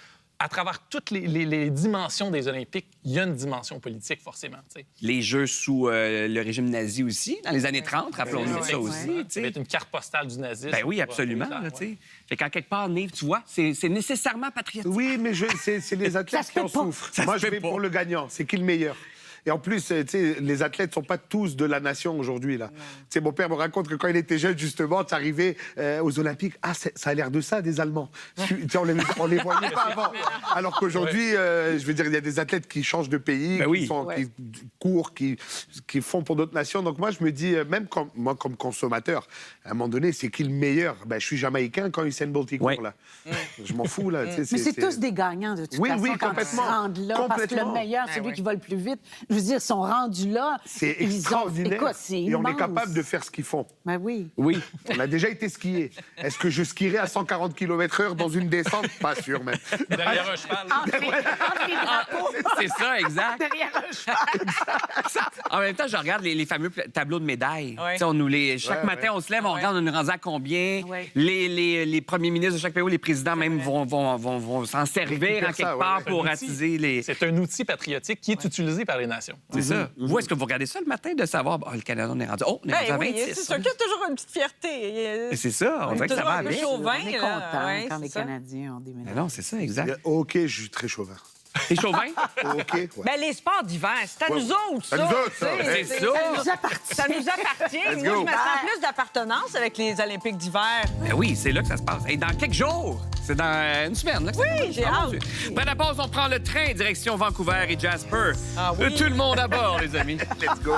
à travers toutes les dimensions des Olympiques, il y a une dimension politique, forcément. Tu sais. Les Jeux sous le régime nazi aussi, dans les années 30, rappelons-nous Oui, ça aussi. effectivement. tu Ça va sais. être une carte postale du nazisme. Ben oui, pour absolument. clair, Là, ouais. tu sais. Fait qu'en quelque part, Nive, tu vois, c'est nécessairement patriotique. Oui, mais c'est les athlètes se qui en peut pas. souffrent. Ça Moi, se je peut vais pas. pour le gagnant. C'est qui le meilleur? Et en plus, tu sais, les athlètes sont pas tous de la nation aujourd'hui, là. Tu sais, mon père me raconte que quand il était jeune, justement, tu arrivais aux Olympiques, ça a l'air de ça, des Allemands. Tu sais, on les voyait pas avant. Alors qu'aujourd'hui, je veux dire, il y a des athlètes qui changent de pays, qui courent, qui font pour d'autres nations. Donc moi, je me dis, même moi, comme consommateur, à un moment donné, c'est qui le meilleur? Ben, je suis jamaïcain quand Usain Bolt y court, là. Je m'en fous, là. Mais c'est tous des gagnants, de toute façon, oui, quand complètement. ils se rendent là. Parce que le meilleur, c'est lui qui va le plus vite. Je veux dire, ils sont rendus là. C'est extraordinaire. Écoute, c'est et on est immense. capable de faire ce qu'ils font. Ben oui. Oui. On a déjà été skier. Est-ce que je skierais à 140 km/h dans une descente? Pas sûr, même. Derrière un cheval. Entre les drapeaux, C'est ça, exact. derrière un cheval. En même temps, je regarde les fameux tableaux de médailles. Ouais. Tu sais, chaque matin, on se lève, on regarde, on est rendu à combien. Ouais. Les premiers ministres de chaque pays, ou les présidents même, vont s'en servir Récupère en quelque ça, ouais, part ouais. pour Un outil. attiser les... C'est un outil patriotique qui est utilisé par les nations. C'est ça. Vous, est-ce que vous regardez ça le matin de savoir, le Canada, on est rendu... Oh, on est rendu à Ben oui, 26. c'est sûr qu'il y a toujours une petite fierté. Et c'est ça, on dirait que ça toujours va un peu avec. chauvin. On est là. content Ouais, quand c'est les ça. Canadiens ont des médailles. Non, c'est ça, exact. OK, je suis très chauvin. T'es chauvin? OK, ouais. Ben, les sports d'hiver, c'est à nous autres, ça. À nous autres, ça. Tu sais, C'est ça ça. nous appartient. Ça nous appartient. Let's Moi, go. je me sens plus d'appartenance avec les Olympiques d'hiver. Ben oui, c'est là que ça se passe. Et dans quelques jours, c'est dans une semaine. Là, que ça Oui, commence. j'ai Ah, mon hâte. Dieu. Après la pause, on prend le train direction Vancouver et Jasper. Ah oui. Tout le monde à bord, les amis. Let's go.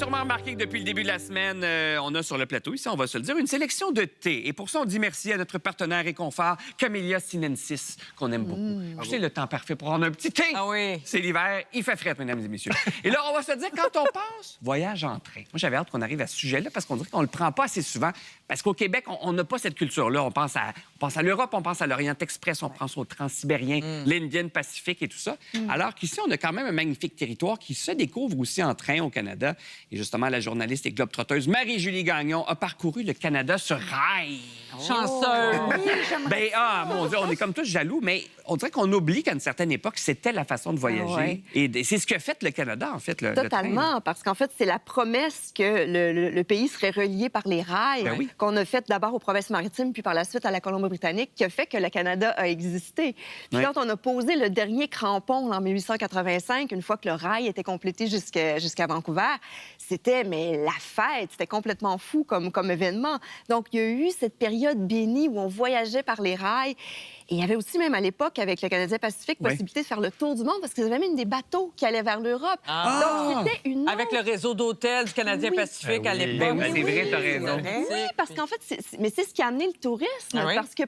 sûrement remarqué que depuis le début de la semaine, on a sur le plateau, ici, on va se le dire, une sélection de thé. Et pour ça, on dit merci à notre partenaire réconfort, Camellia Sinensis, qu'on aime beaucoup. C'est le temps parfait pour prendre un petit thé. Ah oui. C'est l'hiver, il fait frais, mesdames et messieurs. Et là, on va se dire, quand on pense voyage en train. Moi, j'avais hâte qu'on arrive à ce sujet-là parce qu'on dirait qu'on le prend pas assez souvent. Parce qu'au Québec, on n'a pas cette culture-là. On pense à l'Europe, on pense à l'Orient Express, on pense au Transsibérien, l'Indian Pacific et tout ça. Alors qu'ici, on a quand même un magnifique territoire qui se découvre aussi en train au Canada. Et justement, la journaliste et globe-trotteuse Marie-Julie Gagnon a parcouru le Canada sur rail. Chanceux. Mon Dieu, on est comme tous jaloux, mais on dirait qu'on oublie qu'à une certaine époque, c'était la façon de voyager. Ouais. Et c'est ce que fait le Canada, en fait, le Totalement, train, là. parce qu'en fait, c'est la promesse que le pays serait relié par les rails Ben oui. qu'on a faite d'abord aux provinces maritimes, puis par la suite à la Colombie-Britannique, qui a fait que le Canada a existé. Puis Ouais. quand on a posé le dernier crampon en 1885, une fois que le rail était complété jusqu'à Vancouver, c'était la fête, c'était complètement fou comme événement. Donc, il y a eu cette période bénie où on voyageait par les rails. Et il y avait aussi, même à l'époque, avec le Canadien Pacifique, Ouais. possibilité de faire le tour du monde parce qu'ils avaient même des bateaux qui allaient vers l'Europe. Donc, c'était une Avec le réseau d'hôtels du Canadien Oui. Pacifique à Ben oui. l'époque. Ben, c'est vrai, t'as raison. Oui, parce qu'en fait, c'est ce qui a amené le tourisme. Ah oui? Parce que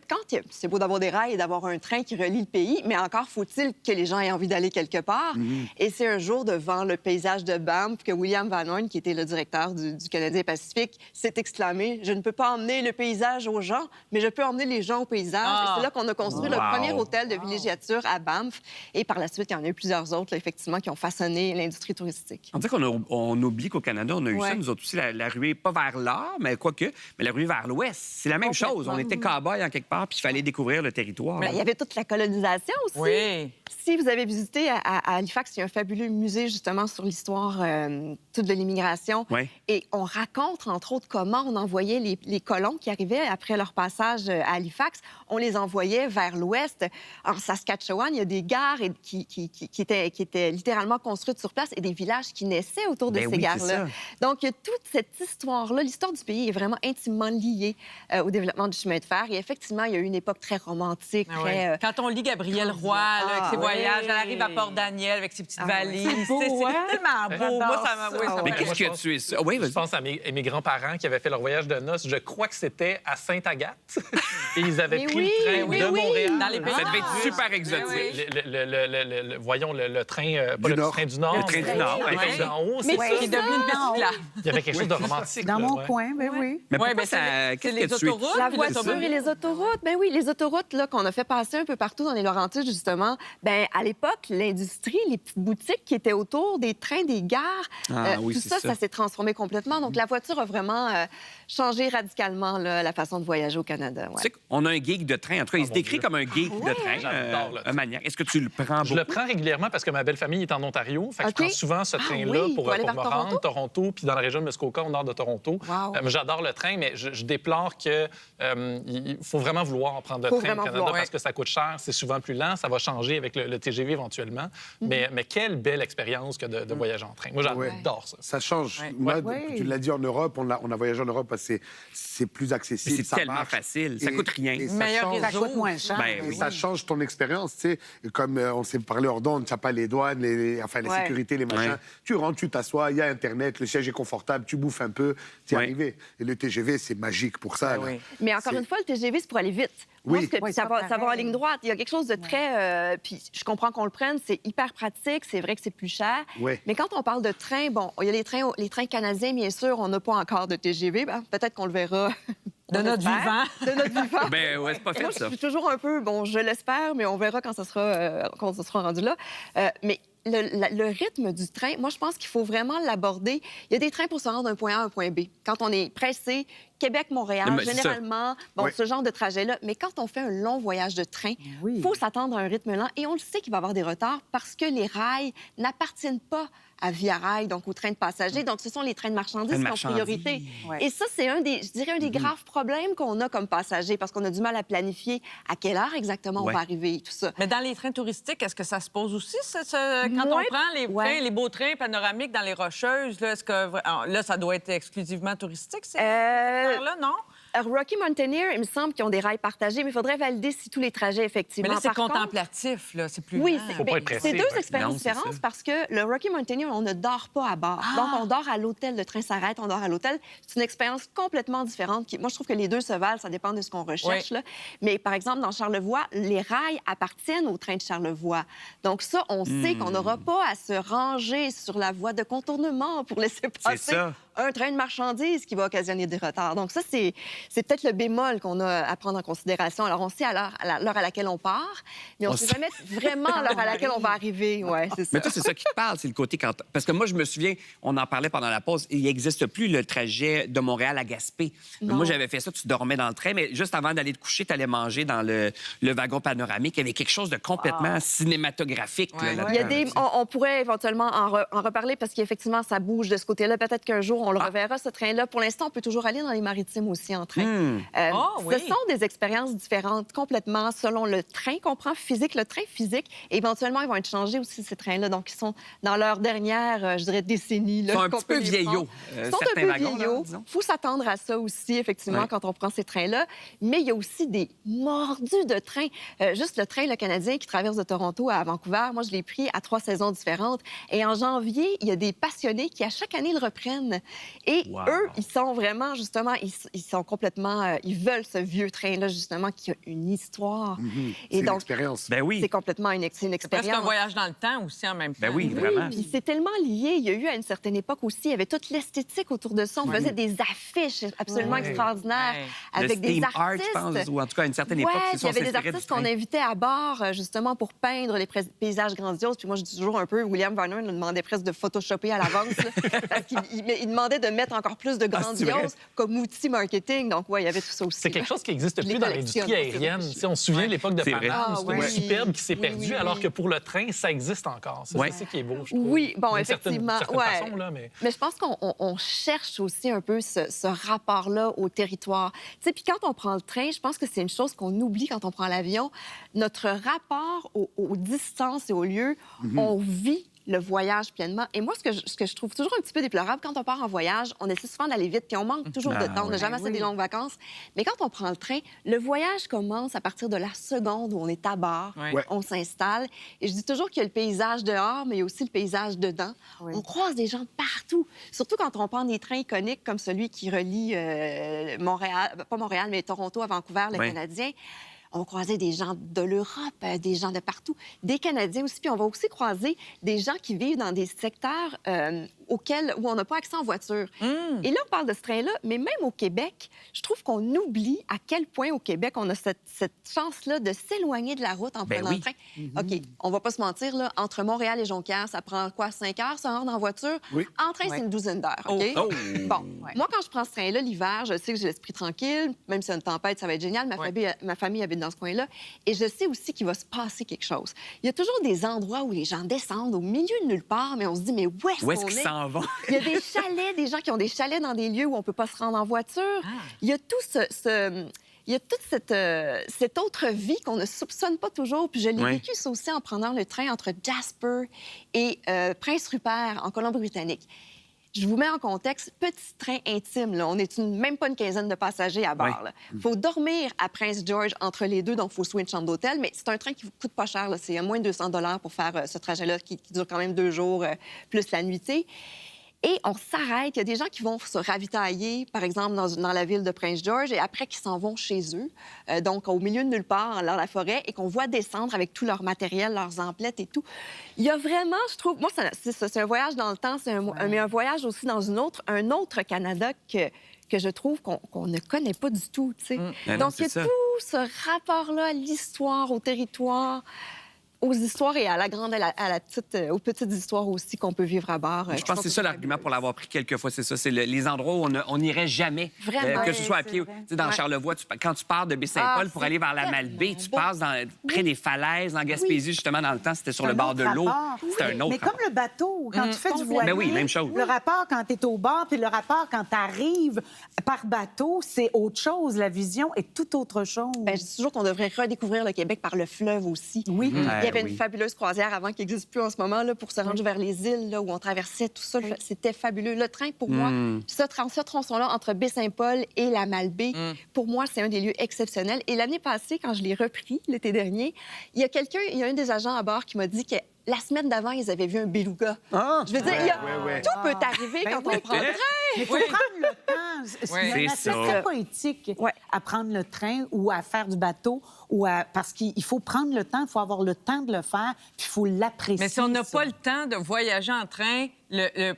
c'est beau d'avoir des rails et d'avoir un train qui relie le pays, mais encore faut-il que les gens aient envie d'aller quelque part. Et c'est un jour devant le paysage de Banff que William Van Horn, qui était le directeur du Canadien Pacifique, s'est exclamé « Je ne peux pas emmener le paysage aux gens, mais je peux emmener les gens au paysage. Et c'est là qu'on a construit le premier hôtel de villégiature à Banff. Et par la suite, il y en a eu plusieurs autres, là, effectivement, qui ont façonné l'industrie touristique. On dirait qu'on oublie qu'au Canada, on a eu ça, Ouais. nous autres aussi, la ruée, pas vers l'or, mais quoique, mais la ruée vers l'ouest. C'est la même chose. On était cow-boys en quelque part, puis il fallait découvrir le territoire. Ben, il y avait toute la colonisation aussi. Oui. Si vous avez visité à Halifax, il y a un fabuleux musée justement sur l'histoire toute de l'immigration. Ouais. Et on raconte, entre autres, comment on envoyait les colons qui arrivaient après leur passage à Halifax. On les envoyait vers l'ouest. En Saskatchewan, il y a des gares qui étaient littéralement construites sur place et des villages qui naissaient autour de Ben ces oui, c'est gares-là. ça. Donc, il y a toute cette histoire-là. L'histoire du pays est vraiment intimement liée au développement du chemin de fer. Et effectivement, il y a eu une époque très romantique, Ah très... ouais. Quand on lit Gabrielle Roy là, avec ses Ah, voyages, oui. elle arrive à Port-Daniel avec ses petites Ah, ouais. valises. C'est beau, C'est hein? tellement beau. Moi, ça m'a... Oui, ça ça. Mais m'a- qu'est-ce moi, qui je a pense- tué ça? Oui, Je vas-y. pense à mes grands-parents qui avaient fait leur voyage de noces. Je crois que c'était à Sainte-Agathe. Et ils avaient Mais pris oui, le train oui, de oui. Montréal. Dans les pays Ça devait Ah, être super oui. exotique. Oui. Voyons, le train, pas Du le Nord. train du Nord. Le train du Nord, Le train ouais. d'en haut, Mais c'est ça. Qui est devenu une piste cyclable. Il y avait quelque chose de romantique. Dans là, mon ouais. coin, ben oui. Mais Ouais, pourquoi ben, ça... c'est Qu'est-ce les qui a tué? autoroutes. La puis voiture l'autobus. et les autoroutes, ben oui, les autoroutes là qu'on a fait passer un peu partout dans les Laurentides justement. Ben à l'époque, l'industrie, les petites boutiques qui étaient autour des trains, des gares, Ah, oui, tout c'est ça, ça. ça s'est transformé complètement. Donc la voiture a vraiment changé radicalement là, la façon de voyager au Canada. Ouais. Tu sais qu'on a un geek de train. En tout cas, il se mon décrit Dieu. comme un geek de train, J'adore le un train. maniaque. Est-ce que tu le prends Je le beaucoup? prends régulièrement parce que ma belle famille est en Ontario. Fait que OK. je prends souvent ce Ah train-là oui, pour pour aller me vers Toronto? rendre Toronto, puis dans la région de Muskoka, au nord de Toronto. Wow. J'adore le train, mais je déplore que il faut vraiment vouloir en prendre le Faut train au vraiment Canada vouloir, parce ouais. que ça coûte cher, c'est souvent plus lent, ça va changer avec le TGV éventuellement. Mais quelle belle expérience que de voyager en train. Moi, j'adore ça. Ça change. Ouais. Moi, Ouais. tu l'as dit en Europe, on a voyagé en Europe parce que c'est plus Mais accessible. c'est ça tellement marche. facile. Ça Et- coûte rien. et ça Meilleur change. Ça réseau. coûte moins cher. Ben Et oui. ça change ton expérience, tu sais. Comme on s'est parlé hors d'onde, tu n'as pas les douanes, la Ouais. sécurité, les machins. Ouais. Tu rentres, tu t'assois, il y a Internet, le siège est confortable, tu bouffes un peu, tu es Ouais. arrivé. Et le TGV, c'est magique pour ça. là. oui. Mais encore C'est- une fois, le TGV, c'est pour aller vite. Oui. Moi, Oui, ça c'est va, pas ça va en pareil. ligne droite. Il y a quelque chose de très... puis je comprends qu'on le prenne, c'est hyper pratique, c'est vrai que c'est plus cher. Ouais. Mais quand on parle de train, bon, il y a les trains canadiens, bien sûr, on n'a pas encore de TGV. Ben, peut-être qu'on le verra. De on notre l'espère. vivant. De notre vivant. Ben ouais, c'est pas Moi, fait, ça. je suis toujours un peu, bon, je l'espère, mais on verra quand ça sera rendu là. Mais le rythme du train, moi, je pense qu'il faut vraiment l'aborder. Il y a des trains pour se rendre d'un point A à un point B. Quand on est pressé, Québec-Montréal, Mais c'est ça. généralement, bon, Ouais. ce genre de trajet-là. Mais quand on fait un long voyage de train, Oui. il faut s'attendre à un rythme lent. Et on le sait qu'il va y avoir des retards parce que les rails n'appartiennent pas à Via Rail, donc aux trains de passagers. Donc, ce sont les trains de marchandises Trains de qui ont priorité. marchandises. Ouais. Et ça, c'est un des grands problèmes qu'on a comme passagers parce qu'on a du mal à planifier à quelle heure exactement Ouais. on va arriver et tout ça. Mais dans les trains touristiques, est-ce que ça se pose aussi, quand Moins- on prend les, ouais. trains, les beaux trains panoramiques dans les Rocheuses, là, est-ce que là, ça doit être exclusivement touristique, c'est? affaire-là, non? Rocky Mountaineer, il me semble qu'ils ont des rails partagés, mais il faudrait valider si tous les trajets, effectivement. Mais là, c'est Par contre, contemplatif, là. C'est plus oui, lent. Faut pas être pressé, c'est deux ouais. expériences Non, c'est différentes ça. parce que le Rocky Mountaineer, on ne dort pas à bord. Donc, on dort à l'hôtel. Le train s'arrête, on dort à l'hôtel. C'est une expérience complètement différente. Moi, je trouve que les deux se valent. Ça dépend de ce qu'on recherche. Oui. Là. Mais, par exemple, dans Charlevoix, les rails appartiennent au train de Charlevoix. Donc, ça, on sait qu'on n'aura pas à se ranger sur la voie de contournement pour laisser passer ça. un train de marchandises qui va occasionner des retards. Donc, ça, c'est peut-être le bémol qu'on a à prendre en considération. Alors, on sait à l'heure à laquelle on part, mais on ne sait jamais vraiment à l'heure à laquelle on va arriver. Ouais, c'est ça. Mais toi, c'est ça qui te parle, c'est le côté quand... Parce que moi, je me souviens, on en parlait pendant la pause, il n'existe plus le trajet de Montréal à Gaspé. Non. Moi, j'avais fait ça, tu dormais dans le train, mais juste avant d'aller te coucher, tu allais manger dans le wagon panoramique. Il y avait quelque chose de complètement cinématographique Ouais. là-dedans. Il y a des, on pourrait éventuellement en reparler parce qu'effectivement, ça bouge de ce côté-là. Peut-être qu'un jour, on le reverra, ce train-là. Pour l'instant, on peut toujours aller dans les maritimes aussi en train. oui. Ce sont des expériences différentes complètement selon le train qu'on prend physique, le train physique. Et éventuellement, ils vont être changés aussi, ces trains-là. Donc, ils sont dans leur dernière, je dirais, décennie. Là, Ils sont un qu'on petit peu peut les vieillots, prendre. Ils sont un certains peu wagons, là, vieillots. disons. Il faut s'attendre à ça aussi, effectivement, Ouais. quand on prend ces trains-là. Mais il y a aussi des mordus de trains. Juste le train, le Canadien, qui traverse de Toronto à Vancouver, moi, je l'ai pris à 3 saisons différentes. Et en janvier, il y a des passionnés qui, à chaque année, le reprennent. Et Wow. eux, ils sont vraiment, justement, ils sont complètement... ils veulent ce vieux train-là, justement, qui a une histoire. C'est Et une donc, expérience. Ben oui. c'est complètement une C'est presque expérience. un voyage dans le temps aussi en même temps. Ben oui, Oui, vraiment. puis c'est tellement lié. Il y a eu à une certaine époque aussi, il y avait toute l'esthétique autour de ça. On faisait des affiches absolument Ouais. extraordinaires Ouais. avec le des steam artistes. art, je pense, ou en tout cas, à une certaine Ouais, époque, c'est puis ça, il y on avait des s'inspirait artistes du qu'on train. invitait à bord, justement, pour peindre les paysages grandioses. Puis moi, je dis toujours un peu, William Varner nous demandait presque de photoshopper à l'avance, là, parce qu'il il demandait de mettre encore plus de Ah, c'est vrai? grandiose comme outil marketing. Donc, ouais, il y avait tout ça aussi. C'est quelque chose qui n'existe Je les plus dans l'industrie collectionne, aérienne. c'est vrai. Tu sais, on se souvient de l'époque de C'est vrai. Paname, Ah, c'était oui. une superbe qui s'est Oui, perdue, oui, alors oui. que pour le train, ça existe encore. Ça, Ouais. C'est ça qui est beau, je trouve. Oui, bon, D'une certaine effectivement, ouais. façon, là, mais... Mais je pense qu'on cherche aussi un peu ce rapport-là au territoire. Tu sais, puis quand on prend le train, je pense que c'est une chose qu'on oublie quand on prend l'avion. Notre rapport aux distances et aux lieux, on vit le voyage pleinement. Et moi, ce que je trouve toujours un petit peu déplorable, quand on part en voyage, on essaie souvent d'aller vite, puis on manque toujours de temps. On n'a jamais assez des longues vacances. Mais quand on prend le train, le voyage commence à partir de la seconde où on est à bord, Ouais. on s'installe. Et je dis toujours qu'il y a le paysage dehors, mais il y a aussi le paysage dedans. Oui. On croise des gens partout, surtout quand on prend des trains iconiques comme celui qui relie Montréal, pas Montréal, mais Toronto à Vancouver, le Oui. Canadien. On croisait des gens de l'Europe, des gens de partout, des Canadiens aussi. Puis on va aussi croiser des gens qui vivent dans des secteurs où on n'a pas accès en voiture. Et là, on parle de ce train-là, mais même au Québec, je trouve qu'on oublie à quel point au Québec, on a cette chance-là de s'éloigner de la route en Ben prenant oui. le train. OK, on va pas se mentir, là, entre Montréal et Jonquière, ça prend quoi, 5 heures, se rendre en voiture? Oui. En train, c'est une douzaine d'heures, OK? Oh! Bon, moi, quand je prends ce train-là l'hiver, je sais que j'ai l'esprit tranquille. Même s'il y a une tempête, ça va être génial. Ma famille habite dans ce coin-là. Et je sais aussi qu'il va se passer quelque chose. Il y a toujours des endroits où les gens descendent au milieu de nulle part, mais on se dit, mais où est-ce Où est-ce qu'on qu'ils est? s'en vont? Il y a des chalets, des gens qui ont des chalets dans des lieux où on ne peut pas se rendre en voiture. Il y a tout il y a toute cette autre vie qu'on ne soupçonne pas toujours. Puis je l'ai Ouais. vécu ça aussi en prenant le train entre Jasper et Prince Rupert en Colombie-Britannique. Je vous mets en contexte, petit train intime. Là. On n'est même pas une quinzaine de passagers à bord. Il faut dormir à Prince George entre les deux, donc il faut se louer une chambre d'hôtel. Mais c'est un train qui ne coûte pas cher. Là. C'est à moins de 200 $ pour faire ce trajet-là qui dure quand même 2 jours, plus la nuitée. Et on s'arrête. Il y a des gens qui vont se ravitailler, par exemple, dans la ville de Prince George, et après, qui s'en vont chez eux, donc au milieu de nulle part, dans la forêt, et qu'on voit descendre avec tout leur matériel, leurs emplettes et tout. Il y a vraiment, je trouve... Moi, c'est un voyage dans le temps, mais un voyage aussi dans un autre Canada que je trouve qu'on ne connaît pas du tout, tu sais. Ben non, Donc, il y a c'est ça. tout ce rapport-là à l'histoire, au territoire, aux histoires et à la grande, aux petites histoires aussi qu'on peut vivre à bord. Je pense que c'est ça l'argument pour l'avoir pris quelques fois, c'est ça. C'est les endroits où on n'irait jamais. Vraiment. Que ce soit à Ouais, pied. c'est vrai. Tu sais, dans Ouais. Charlevoix, quand tu pars de Baie-Saint-Paul Ah, pour c'est aller vers la tellement Malbaie, tu beau. passes près des falaises. En Gaspésie, justement, dans le temps, c'était sur le bord de l'eau. C'était un autre Mais comme le bateau, quand tu fais du voilier, Ben oui, même chose. le rapport quand tu es au bord, puis le rapport quand tu arrives par bateau, c'est autre chose. La vision est tout autre chose. Ben, je dis toujours qu'on devrait redécouvrir le Québec par le fleuve aussi. Oui. Il y avait avait oui. une fabuleuse croisière avant qui n'existe plus en ce moment là, pour se rendre vers les îles là, où on traversait tout ça. C'était fabuleux. Le train, pour moi, ce tronçon-là entre Baie-Saint-Paul et la Malbaie, pour moi, c'est un des lieux exceptionnels. Et l'année passée, quand je l'ai repris, l'été dernier, il y a un des agents à bord qui m'a dit que la semaine d'avant, ils avaient vu un beluga. Ah! Je veux dire, tout peut arriver quand on prend le train. Mais il faut prendre le temps. Il y a un C'est aspect ça. très poétique à prendre le train ou à faire du bateau. Parce qu'il faut prendre le temps, il faut avoir le temps de le faire, puis il faut l'apprécier. Mais si on n'a ça. pas le temps de voyager en train,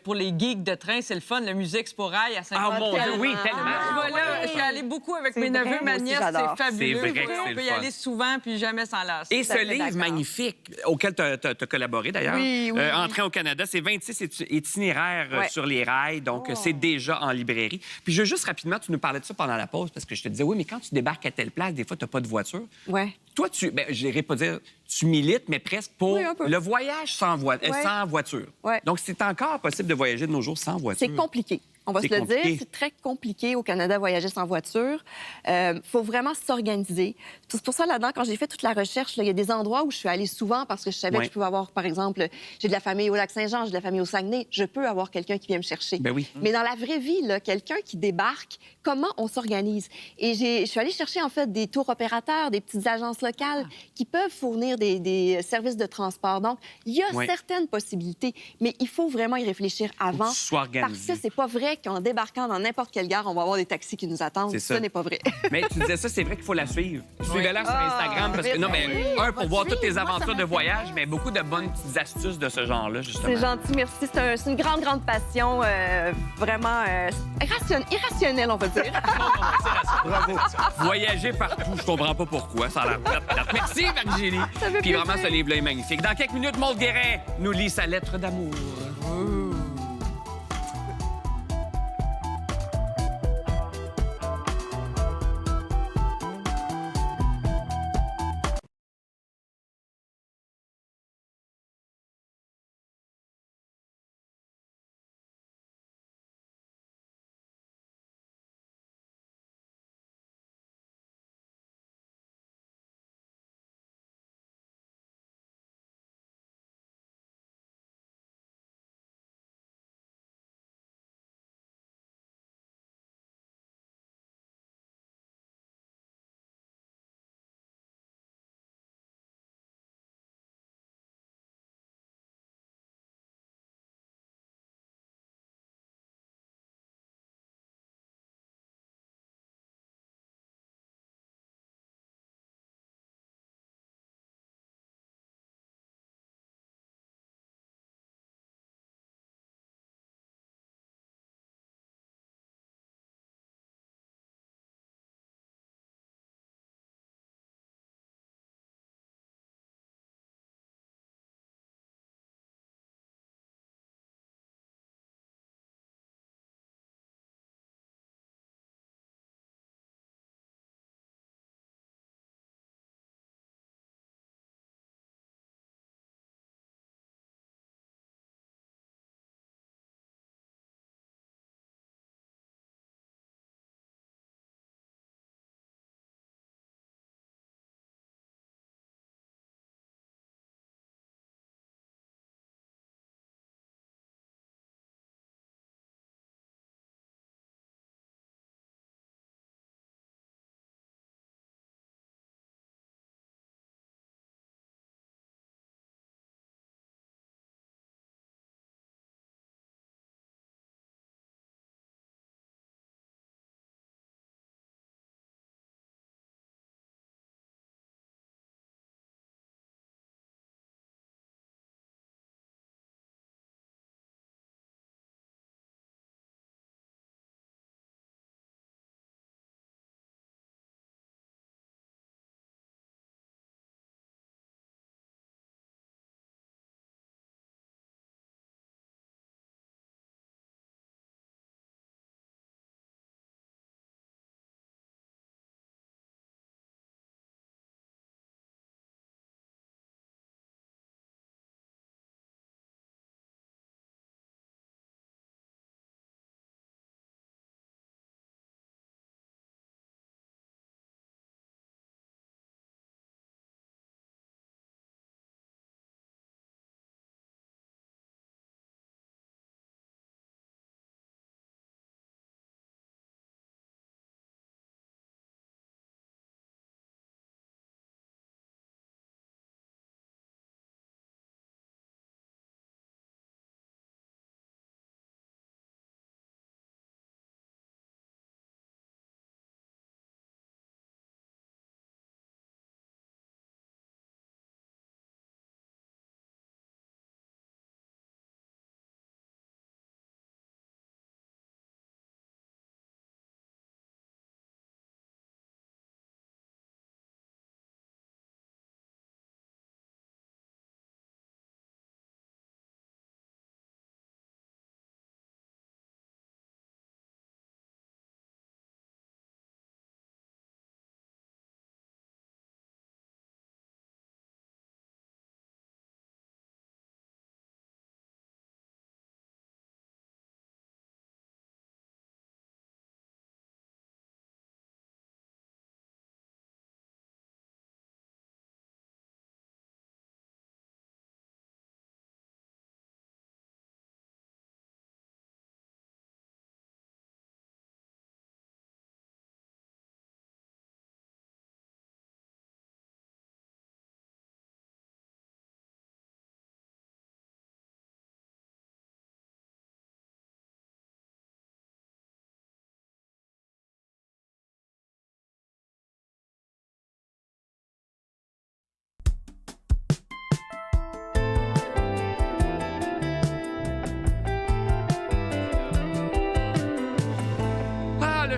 pour les geeks de train, c'est le fun. Le musée Expo Rail à Saint-Paul. Ah, mon Dieu, oui, tellement. Voilà, je suis allée beaucoup avec C'est mes vrai, neveux, ma moi aussi, nièce, j'adore. c'est fabuleux. C'est vrai que c'est On peut le y fun. aller souvent puis jamais s'en lasser. Et ce livre d'accord. magnifique, auquel tu as collaboré d'ailleurs, Oui, oui, En train au Canada, c'est 26 itinéraires Ouais. sur les rails, donc c'est déjà en librairie. Puis je veux juste rapidement, tu nous parlais de ça pendant la pause, parce que je te disais, oui, mais quand tu débarques à telle place, des fois, tu n'as pas de voiture. Ouais. Toi, je n'irais pas dire, tu milites, mais presque pour Oui, un peu. le voyage sans voiture. Ouais. Donc, c'est encore possible de voyager de nos jours sans voiture. C'est compliqué. On va se C'est le compliqué. dire, c'est très compliqué au Canada voyager sans voiture. Faut vraiment s'organiser. C'est pour ça, là-dedans, quand j'ai fait toute la recherche, là, il y a des endroits où je suis allée souvent parce que je savais Ouais. que je pouvais avoir, par exemple, j'ai de la famille au Lac-Saint-Jean, j'ai de la famille au Saguenay, je peux avoir quelqu'un qui vient me chercher. Ben oui. Mais dans la vraie vie, là, quelqu'un qui débarque, comment on s'organise? Et je suis allée chercher, en fait, des tours opérateurs, des petites agences locales qui peuvent fournir des services de transport. Donc, il y a Ouais. certaines possibilités, mais il faut vraiment y réfléchir avant. tu sois Parce organisé. que c'est pas vrai qu'en débarquant dans n'importe quelle gare, on va avoir des taxis qui nous attendent. C'est ça. Ce n'est pas vrai. Mais tu disais ça, c'est vrai qu'il faut la suivre. Suivez-la sur Instagram parce que, non, mais pour voir toutes tes aventures de voyage, mais beaucoup de bonnes petites astuces de ce genre-là, justement. C'est gentil, merci. C'est une grande, grande passion, vraiment irrationnelle, on va dire. Bravo. Voyager partout, je comprends pas pourquoi. Ça a l'air plate. Merci, Marie-Gélie. Ça fait Puis plaisir. vraiment, ce livre-là est magnifique. Dans quelques minutes, Maude Guérin nous lit sa lettre d'amour.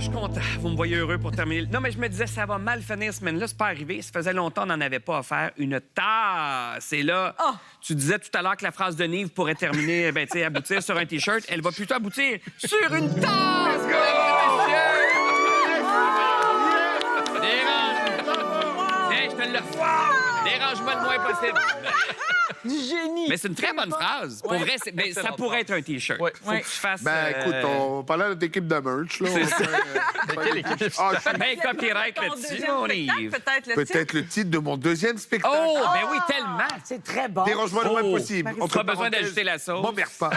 je suis content. Vous me voyez heureux pour terminer. Non, mais je me disais, ça va mal finir ce semaine-là. C'est pas arrivé. Ça faisait longtemps qu'on n'en avait pas offert une tasse. Et là, tu disais tout à l'heure que la phrase de Nive pourrait terminer, ben, tu sais, aboutir sur un T-shirt. Elle va plutôt aboutir sur une tasse! Mesdames et messieurs! Dérange! Hey, je te le fais! Dérange-moi le moins possible. Du génie. Mais c'est une très bonne phrase. Pour vrai, ben, ça pourrait être un T-shirt. Ouais. Faut que tu fasses... Ben, écoute, on parlait de notre équipe de merch, là. Quelle équipe? Ben, copyright Ton là-dessus, deuxième mon spectacle, Yves. peut-être le titre. Peut-être le titre de mon deuxième spectacle. Oh, ben oui, tellement. C'est très bon. Dérange-moi le moins Oh. possible. Pas besoin d'ajouter la sauce. M'emmerde pas.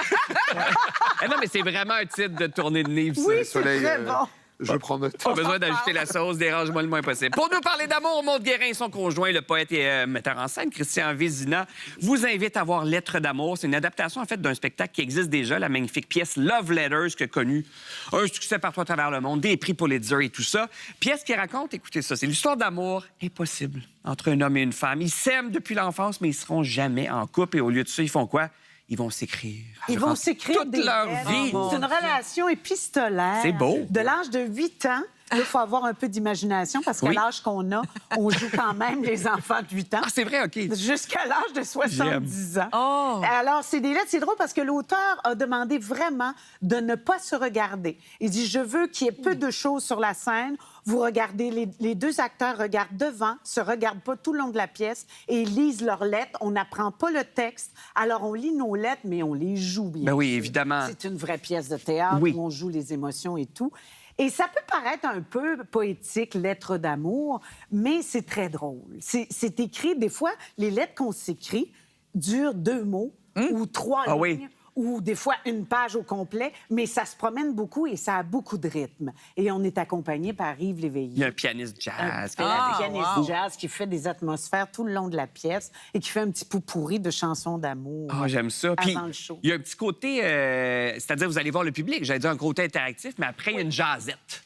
Eh non, mais c'est vraiment un titre de tournée de Nive, ça. Oui, c'est Soleil, très bon. je prends note. Pas besoin d'ajouter la sauce, dérange-moi le moins possible. Pour nous parler d'amour, Maud Guérin, son conjoint, le poète et metteur en scène, Christian Vézina, vous invite à voir Lettres d'amour. C'est une adaptation, en fait, d'un spectacle qui existe déjà, la magnifique pièce Love Letters, qui a connu un succès partout à travers le monde, des prix Pulitzer et tout ça. Pièce qui raconte, écoutez ça, c'est l'histoire d'amour impossible entre un homme et une femme. Ils s'aiment depuis l'enfance, mais ils seront jamais en couple. Et au lieu de ça, ils font quoi? Ils vont s'écrire. Ils vont s'écrire toute des leur lettres. vie. C'est une relation épistolaire. C'est beau. De l'âge de 8 ans, il faut avoir un peu d'imagination parce qu'à Oui. l'âge qu'on a, on joue quand même les enfants de 8 ans. Ah, c'est vrai, OK. Jusqu'à l'âge de 70 ans. Oh. Alors, c'est des lettres. C'est drôle parce que l'auteur a demandé vraiment de ne pas se regarder. Il dit, je veux qu'il y ait peu de choses sur la scène. Vous regardez, les deux acteurs regardent devant, se regardent pas tout le long de la pièce et ils lisent leurs lettres. On n'apprend pas le texte. Alors, on lit nos lettres, mais on les joue bien. Ben oui, sûr. évidemment. C'est une vraie pièce de théâtre Oui. où on joue les émotions et tout. Et ça peut paraître un peu poétique, lettres d'amour, mais c'est très drôle. C'est écrit, des fois, les lettres qu'on s'écrit durent 2 mots ou 3 Ah lignes. oui. Ou des fois une page au complet, mais ça se promène beaucoup et ça a beaucoup de rythme. Et on est accompagné par Yves Il y a Léveillé. un pianiste jazz. Un pianiste wow. jazz qui fait des atmosphères tout le long de la pièce et qui fait un petit pot pourri de chansons d'amour. Ah, j'aime ça. Puis, Avant le show. il y a un petit côté, c'est-à-dire, vous allez voir le public. J'allais dire un côté interactif, mais après, il y a une jazzette.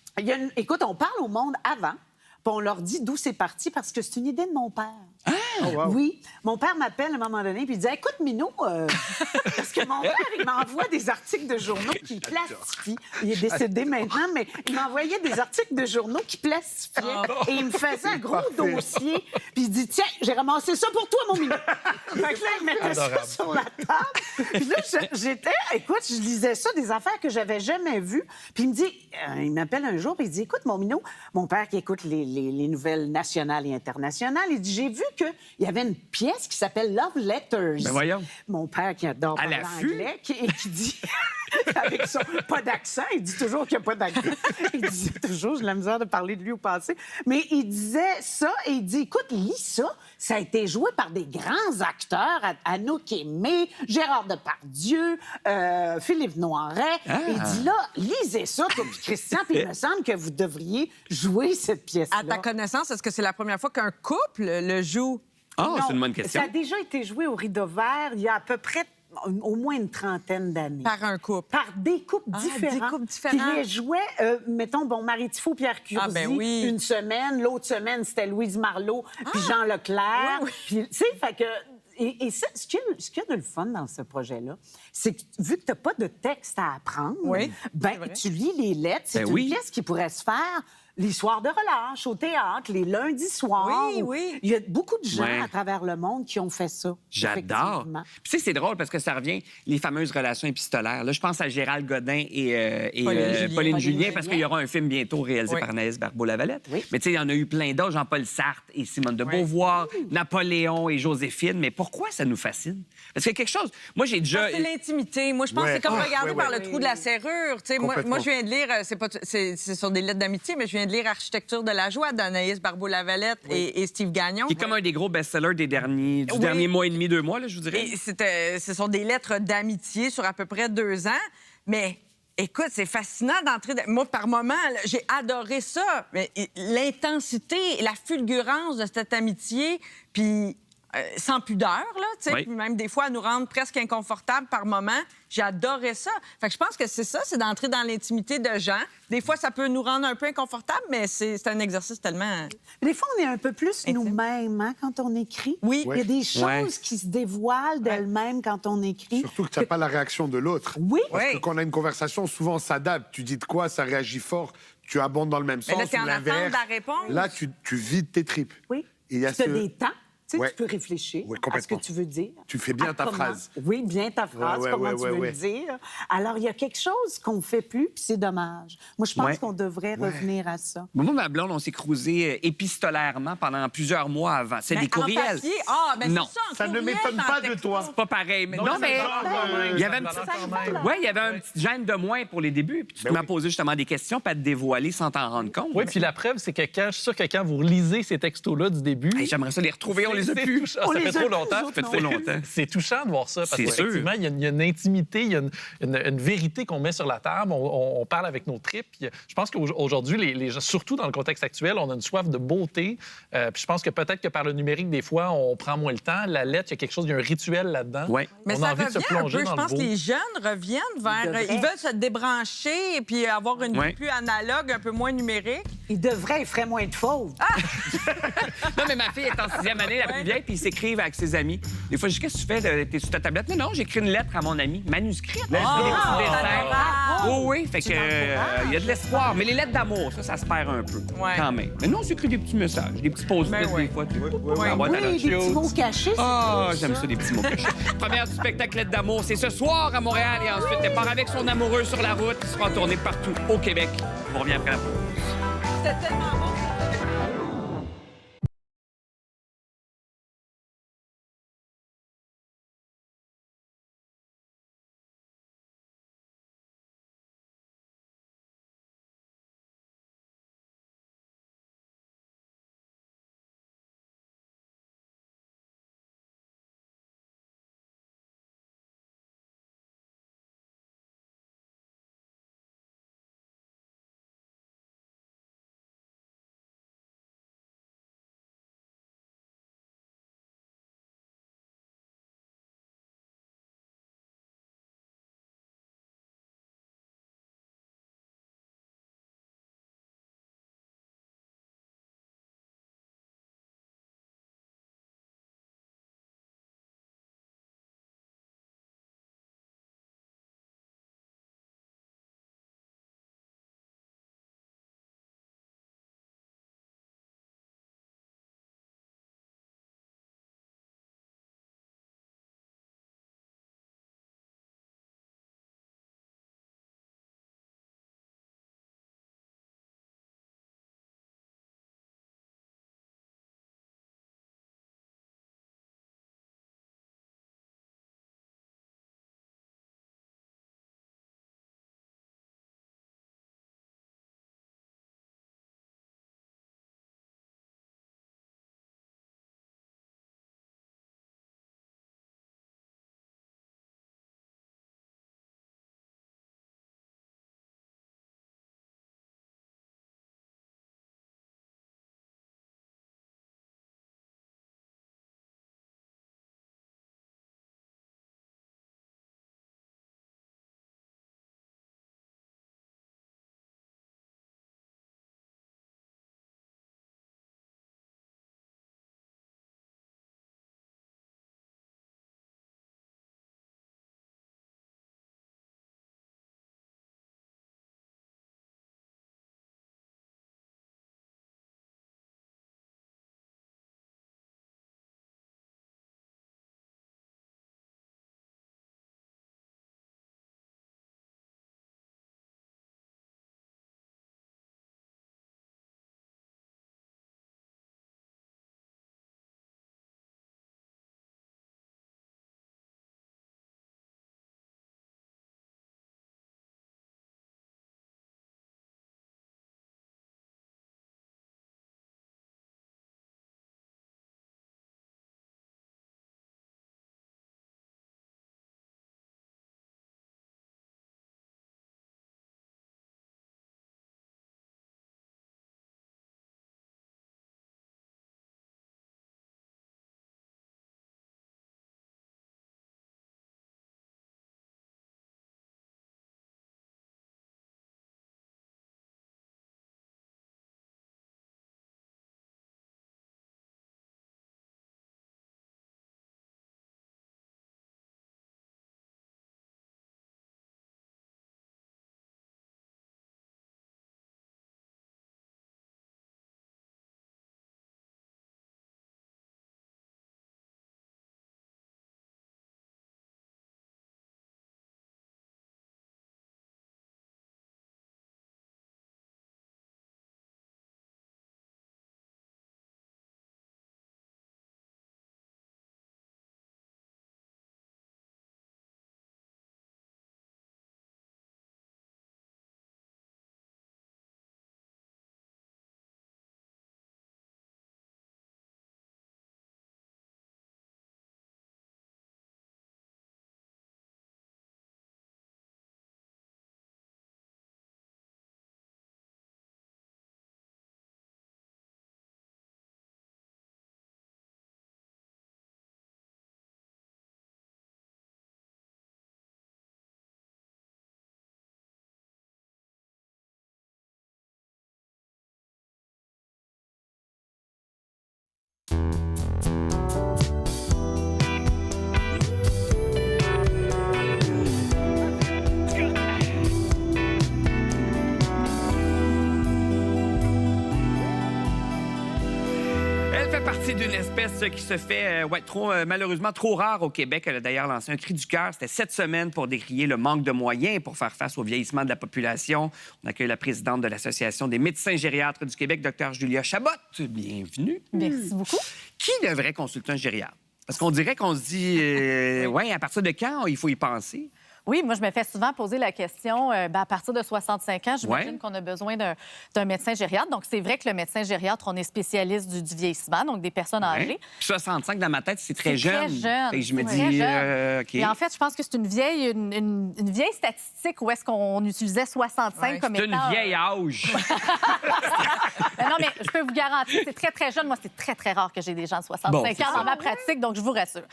Écoute, on parle au monde avant, puis on leur dit d'où c'est parti parce que c'est une idée de mon père. Oh, wow. Oui. Mon père m'appelle à un moment donné puis il dit écoute, Minou, parce que mon père, il m'envoie des articles de journaux qu'il plastifie. Il est décédé maintenant, mais il m'envoyait des articles de journaux qu'il plastifiait et il me faisait un gros dossier. Puis il dit tiens, j'ai ramassé ça pour toi, mon Minou. Fait que là, il mettait ça sur la table. Puis là, écoute, je lisais ça, des affaires que j'avais jamais vues. Puis il me dit, il m'appelle un jour puis il dit écoute, mon Minou, mon père qui écoute les nouvelles nationales et internationales, il dit j'ai vu qu'il y avait une pièce qui s'appelle Love Letters. Ben voyons. Mon père qui adore À parler l'affût. anglais et qui dit, avec son pas d'accent, il dit toujours qu'il n'y a pas d'accent. Il disait toujours, j'ai la misère de parler de lui au passé, mais il disait ça et il dit, écoute, lis ça, ça a été joué par des grands acteurs, Anouk Aimé, Gérard Depardieu, Philippe Noiret. Il dit, là, lisez ça, toi puis Christian, puis il me semble que vous devriez jouer cette pièce-là. À ta connaissance, est-ce que c'est la première fois qu'un couple le joue? Ah, Non, c'est une bonne question. Ça a déjà été joué au Rideau Vert il y a à peu près au moins une trentaine d'années. Par un couple. Par des couples Ah, différents. des couples différents. Puis les jouait, mettons, bon, Marie Tifo, Pierre Curzi, Ah, ben oui. une semaine. L'autre semaine, c'était Louise Marleau, puis Jean Leclerc. Oui, Puis, tu sais, fait que... Et ça, ce qu'il y a de le fun dans ce projet-là, c'est que vu que tu n'as pas de texte à apprendre, Oui, ben, c'est vrai. tu lis les lettres. C'est Ben une oui. pièce qui pourrait se faire les soirs de relâche au théâtre, les lundis soirs. Oui, oui. Il y a beaucoup de gens Ouais. à travers le monde qui ont fait ça. J'adore. effectivement. Puis tu sais, c'est drôle parce que ça revient, les fameuses relations épistolaires. Là, je pense à Gérald Godin et Pauline Julien, parce qu'il y aura un film bientôt réalisé Oui. par Anaïs Barbeau-Lavalette. Oui. Mais tu sais, il y en a eu plein d'autres, Jean-Paul Sartre et Simone de Beauvoir, Napoléon et Joséphine. Mais pourquoi ça nous fascine? Parce qu'il y a quelque chose... Moi, j'ai déjà... C'est l'intimité. Moi, je pense Ouais. que c'est comme Ah, regarder ouais, par ouais. le trou de la serrure. Tu sais, moi, Complètement. je viens de lire, c'est sur des lettres d'amitié, mais je viens de lire Architecture de la joie d'Anaïs Barbeau-Lavalette et Steve Gagnon. Qui est comme un des gros best-sellers du dernier mois et demi, 2 mois, là, je vous dirais. Et ce sont des lettres d'amitié sur à peu près 2 ans. Mais écoute, c'est fascinant d'entrer... Moi, par moment, là, j'ai adoré ça. Mais l'intensité, la fulgurance de cette amitié, puis sans pudeur, là, tu sais, Oui. puis même des fois, à nous rendre presque inconfortables par moment. J'ai adoré ça. Fait que je pense que c'est ça, c'est d'entrer dans l'intimité de gens. Des fois, ça peut nous rendre un peu inconfortables, mais c'est un exercice tellement... Des fois, on est un peu plus Intime. nous-mêmes hein, quand on écrit. Oui. Il y a des choses Ouais. qui se dévoilent d'elles-mêmes quand on écrit. Surtout que tu n'as pas la réaction de l'autre. Oui. Parce Oui. que quand on a une conversation, souvent on s'adapte. Tu dis de quoi, ça réagit fort. tu abondes dans le même Mais sens là, t'es ou en attente l'inverse. de la réponse. Là, tu vides tes tripes. Oui. Et il y a Tu as ce- des temps. Tu sais, Ouais. tu peux réfléchir Ouais, à ce complètement. que tu veux dire. Tu fais bien à ta comment. phrase. Oui, bien ta phrase, Ouais, comment ouais, tu ouais, veux ouais. le dire. Alors, il y a quelque chose qu'on ne fait plus, puis c'est dommage. Moi, je pense Ouais. qu'on devrait revenir à ça. Moi, ma blonde, on s'est cruisé épistolairement pendant plusieurs mois avant. C'est Mais des courriels. En papier, mais Non. c'est ça, en Ça ne courriel, m'étonne en pas de texto. toi. Pas pareil. Mais, non, mais il y avait un petit... Ouais, il y avait un petit gêne de moins pour les débuts. Puis tu m'as posé justement des questions, pas te dévoiler sans t'en rendre compte. Oui, puis la preuve, c'est que je suis sûr que quand vous relisez ces textos-là du début... Hey, j'aimerais ça les retrouver, on les a c'est plus. touchant. On Ça les fait a trop plus, longtemps. nous autres, Ça fait trop longtemps. C'est touchant de voir ça, parce C'est sûr. qu'effectivement, il y a une intimité, il y a une vérité qu'on met sur la table, on parle avec nos tripes. Puis je pense qu'aujourd'hui, les gens, surtout dans le contexte actuel, on a une soif de beauté. Puis je pense que peut-être que par le numérique, des fois, on prend moins le temps. La lettre, il y a quelque chose, il y a un rituel là-dedans. Ouais. Mais on ça a envie de se revient un plonger peu. dans Je le pense beau. que les jeunes reviennent vers... devraient. Ils veulent se débrancher et puis avoir une Ouais. vie plus analogue, un peu moins numérique. Il devrait, il ferait moins de fautes. Non, mais ma fille est en 6e année, la plus vieille, puis ils s'écrivent avec ses amis. Des fois, je dis, qu'est-ce que tu fais? T'es sur ta tablette? Non, j'écris une lettre à mon ami. Manuscrite. Des petits dessins. bravo! Oui, fait que il y a de l'espoir. Mais les lettres d'amour, ça se perd un peu. Ouais. Quand même. Mais non, j'écris des petits messages, des petits posts Ben ouais. des fois. Oui, des petits mots cachés. c'est Ah, cool, j'aime ça, des petits mots cachés. Première du spectacle Lettres d'amour, c'est ce soir à Montréal et ensuite elle part avec son amoureux sur la route. Ils seront tournés partout au Québec. On revient après la pause. C'était tellement bon. Elle fait partie d'une espèce qui se fait malheureusement trop rare au Québec. Elle a d'ailleurs lancé un cri du cœur. C'était cette semaine pour décrier le manque de moyens pour faire face au vieillissement de la population. On accueille la présidente de l'Association des médecins gériatres du Québec, Dr Julia Chabot. Bienvenue. Merci beaucoup. Qui devrait consulter un gériatre? Parce qu'on dirait qu'on se dit, à partir de quand il faut y penser? Oui, moi, je me fais souvent poser la question, à partir de 65 ans, j'imagine qu'on a besoin d'un médecin gériatre. Donc, c'est vrai que le médecin gériatre, on est spécialiste du vieillissement, donc des personnes âgées. 65, dans ma tête, c'est très jeune. Très jeune. Et je me Très dis, jeune. OK. Et en fait, je pense que c'est une vieille statistique où est-ce qu'on utilisait 65 comme C'est étant... une vieille âge. Non, mais je peux vous garantir, c'est très, très jeune. Moi, c'est très, très rare que j'ai des gens de 65 ans dans ma pratique, donc je vous rassure.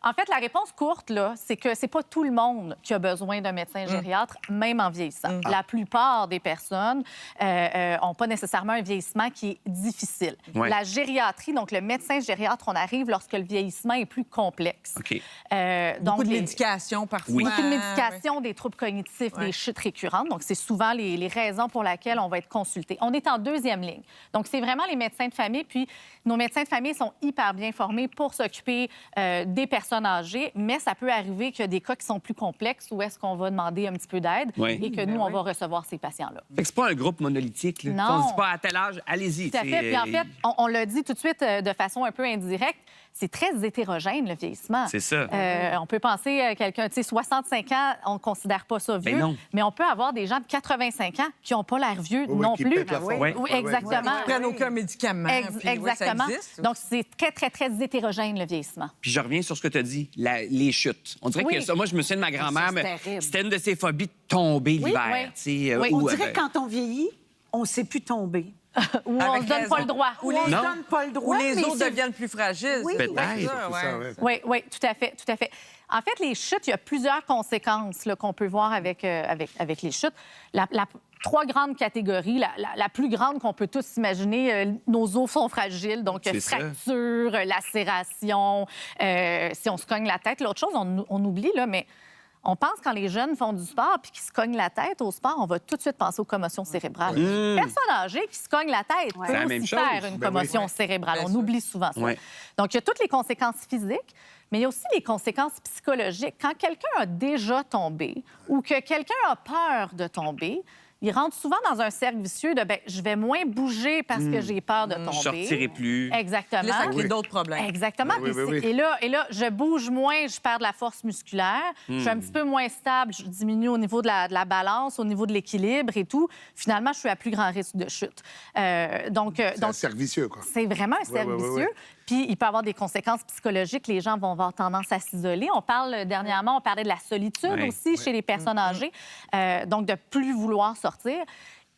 En fait, la réponse courte, là, c'est que c'est pas tout le monde qui a besoin d'un médecin gériatre, même en vieillissant. La plupart des personnes n'ont pas nécessairement un vieillissement qui est difficile. Ouais. La gériatrie, donc le médecin gériatre, on arrive lorsque le vieillissement est plus complexe. OK. Beaucoup de médication parfois. Oui. Beaucoup de médication, des troubles cognitifs, des chutes récurrentes. Donc, c'est souvent les raisons pour lesquelles on va être consulté. On est en deuxième ligne. Donc, c'est vraiment les médecins de famille. Puis, nos médecins de famille sont hyper bien formés pour s'occuper des personnes âgées, mais ça peut arriver qu'il y a des cas qui sont plus complexes où est-ce qu'on va demander un petit peu d'aide et que nous, on va recevoir ces patients-là. Fait que c'est pas un groupe monolithique. Là. Non. On se dit pas à tel âge, allez-y. Tout à fait. Puis en fait, on l'a dit tout de suite de façon un peu indirecte, c'est très hétérogène, le vieillissement. C'est ça. On peut penser à quelqu'un, tu sais, 65 ans, on ne considère pas ça vieux, non. mais on peut avoir des gens de 85 ans qui n'ont pas l'air vieux non qui plus. pètent la forme. Oui, exactement. Ils ne prennent aucun médicament. Exactement. Ça existe. Donc, c'est très, très, très hétérogène, le vieillissement. Puis je reviens sur ce que tu as dit, les chutes. On dirait que ça, moi, je me souviens de ma grand-mère, c'est mais terrible. c'était une de ses phobies de tomber l'hiver. oui. Tu sais, Oui. On ou, dirait que quand on vieillit, on ne sait plus tomber. Où on Avec ne se donne raison. pas le droit. Ou on ne Non. se donne pas le Où droit. les mais os c'est- deviennent plus fragiles. Oui, c'est peut-être. ça, C'est ça, ouais. Oui, oui, tout à fait, tout à fait. En fait, les chutes, il y a plusieurs conséquences là, qu'on peut voir avec les chutes. Trois grandes catégories. La plus grande qu'on peut tous imaginer, nos os sont fragiles, donc C'est ça. fractures, lacérations, si on se cogne la tête. L'autre chose, on oublie, là, mais on pense quand les jeunes font du sport puis qu'ils se cognent la tête au sport, on va tout de suite penser aux commotions cérébrales. Une personne âgée qui se cogne la tête Ouais. peut C'est la aussi même chose. faire une Ben oui. commotion cérébrale. Bien On sûr. oublie souvent ça. Ouais. Donc, il y a toutes les conséquences physiques, mais il y a aussi les conséquences psychologiques. Quand quelqu'un a déjà tombé ou que quelqu'un a peur de tomber, il rentre souvent dans un cercle vicieux de je vais moins bouger parce que j'ai peur de tomber. je sortirai plus. Exactement. Là, ça crée d'autres problèmes. Exactement. Oui, Puis oui, c'est- oui. Et là, je bouge moins, je perds de la force musculaire, je suis un petit peu moins stable, je diminue au niveau de la balance, au niveau de l'équilibre et tout. Finalement, je suis à plus grand risque de chute. Donc, C'est un cercle vicieux, quoi. c'est vraiment un cercle ouais, ouais, vicieux. ouais. Puis, il peut avoir des conséquences psychologiques. Les gens vont avoir tendance à s'isoler. On parle, dernièrement, on parlait de la solitude Ouais, aussi chez les personnes âgées. Donc, de plus vouloir sortir.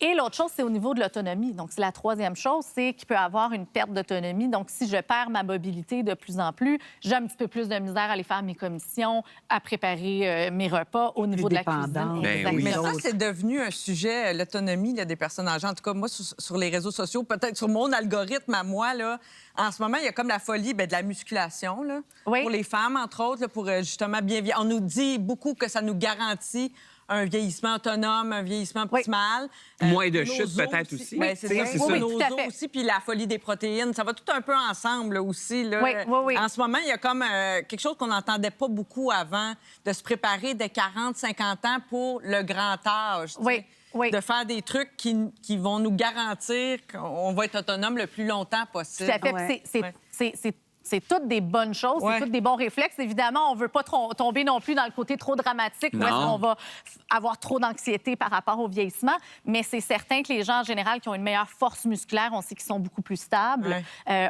Et l'autre chose, c'est au niveau de l'autonomie. Donc, c'est la troisième chose, c'est qu'il peut avoir une perte d'autonomie. Donc, si je perds ma mobilité de plus en plus, j'ai un petit peu plus de misère à aller faire mes commissions, à préparer mes repas au niveau de la cuisine. dépendante. Ben Exactement. oui. Mais ça, c'est devenu un sujet, l'autonomie là, des personnes âgées. En tout cas, moi, sur les réseaux sociaux, peut-être sur mon algorithme à moi, là, en ce moment, il y a comme la folie de la musculation là, Oui. pour les femmes, entre autres, là, pour justement bien vieillir. On nous dit beaucoup que ça nous garantit un vieillissement autonome, un vieillissement optimal. Moins de nos chutes, os peut-être aussi. Ben, c'est Oui, ça, c'est pour ça. nos Oui, tout à os fait. aussi, puis la folie des protéines. Ça va tout un peu ensemble là, aussi. Là. Oui, oui, oui. En ce moment, il y a comme quelque chose qu'on n'entendait pas beaucoup avant, de se préparer dès 40, 50 ans pour le grand âge. tu Oui, sais. oui. De faire des trucs qui vont nous garantir qu'on va être autonome le plus longtemps possible. Tout à fait. Ouais. Puis c'est toutes des bonnes choses, Ouais. c'est tous des bons réflexes. Évidemment, on ne veut pas tomber non plus dans le côté trop dramatique où est-ce Non. qu'on va avoir trop d'anxiété par rapport au vieillissement. Mais c'est certain que les gens, en général, qui ont une meilleure force musculaire, on sait qu'ils sont beaucoup plus stables.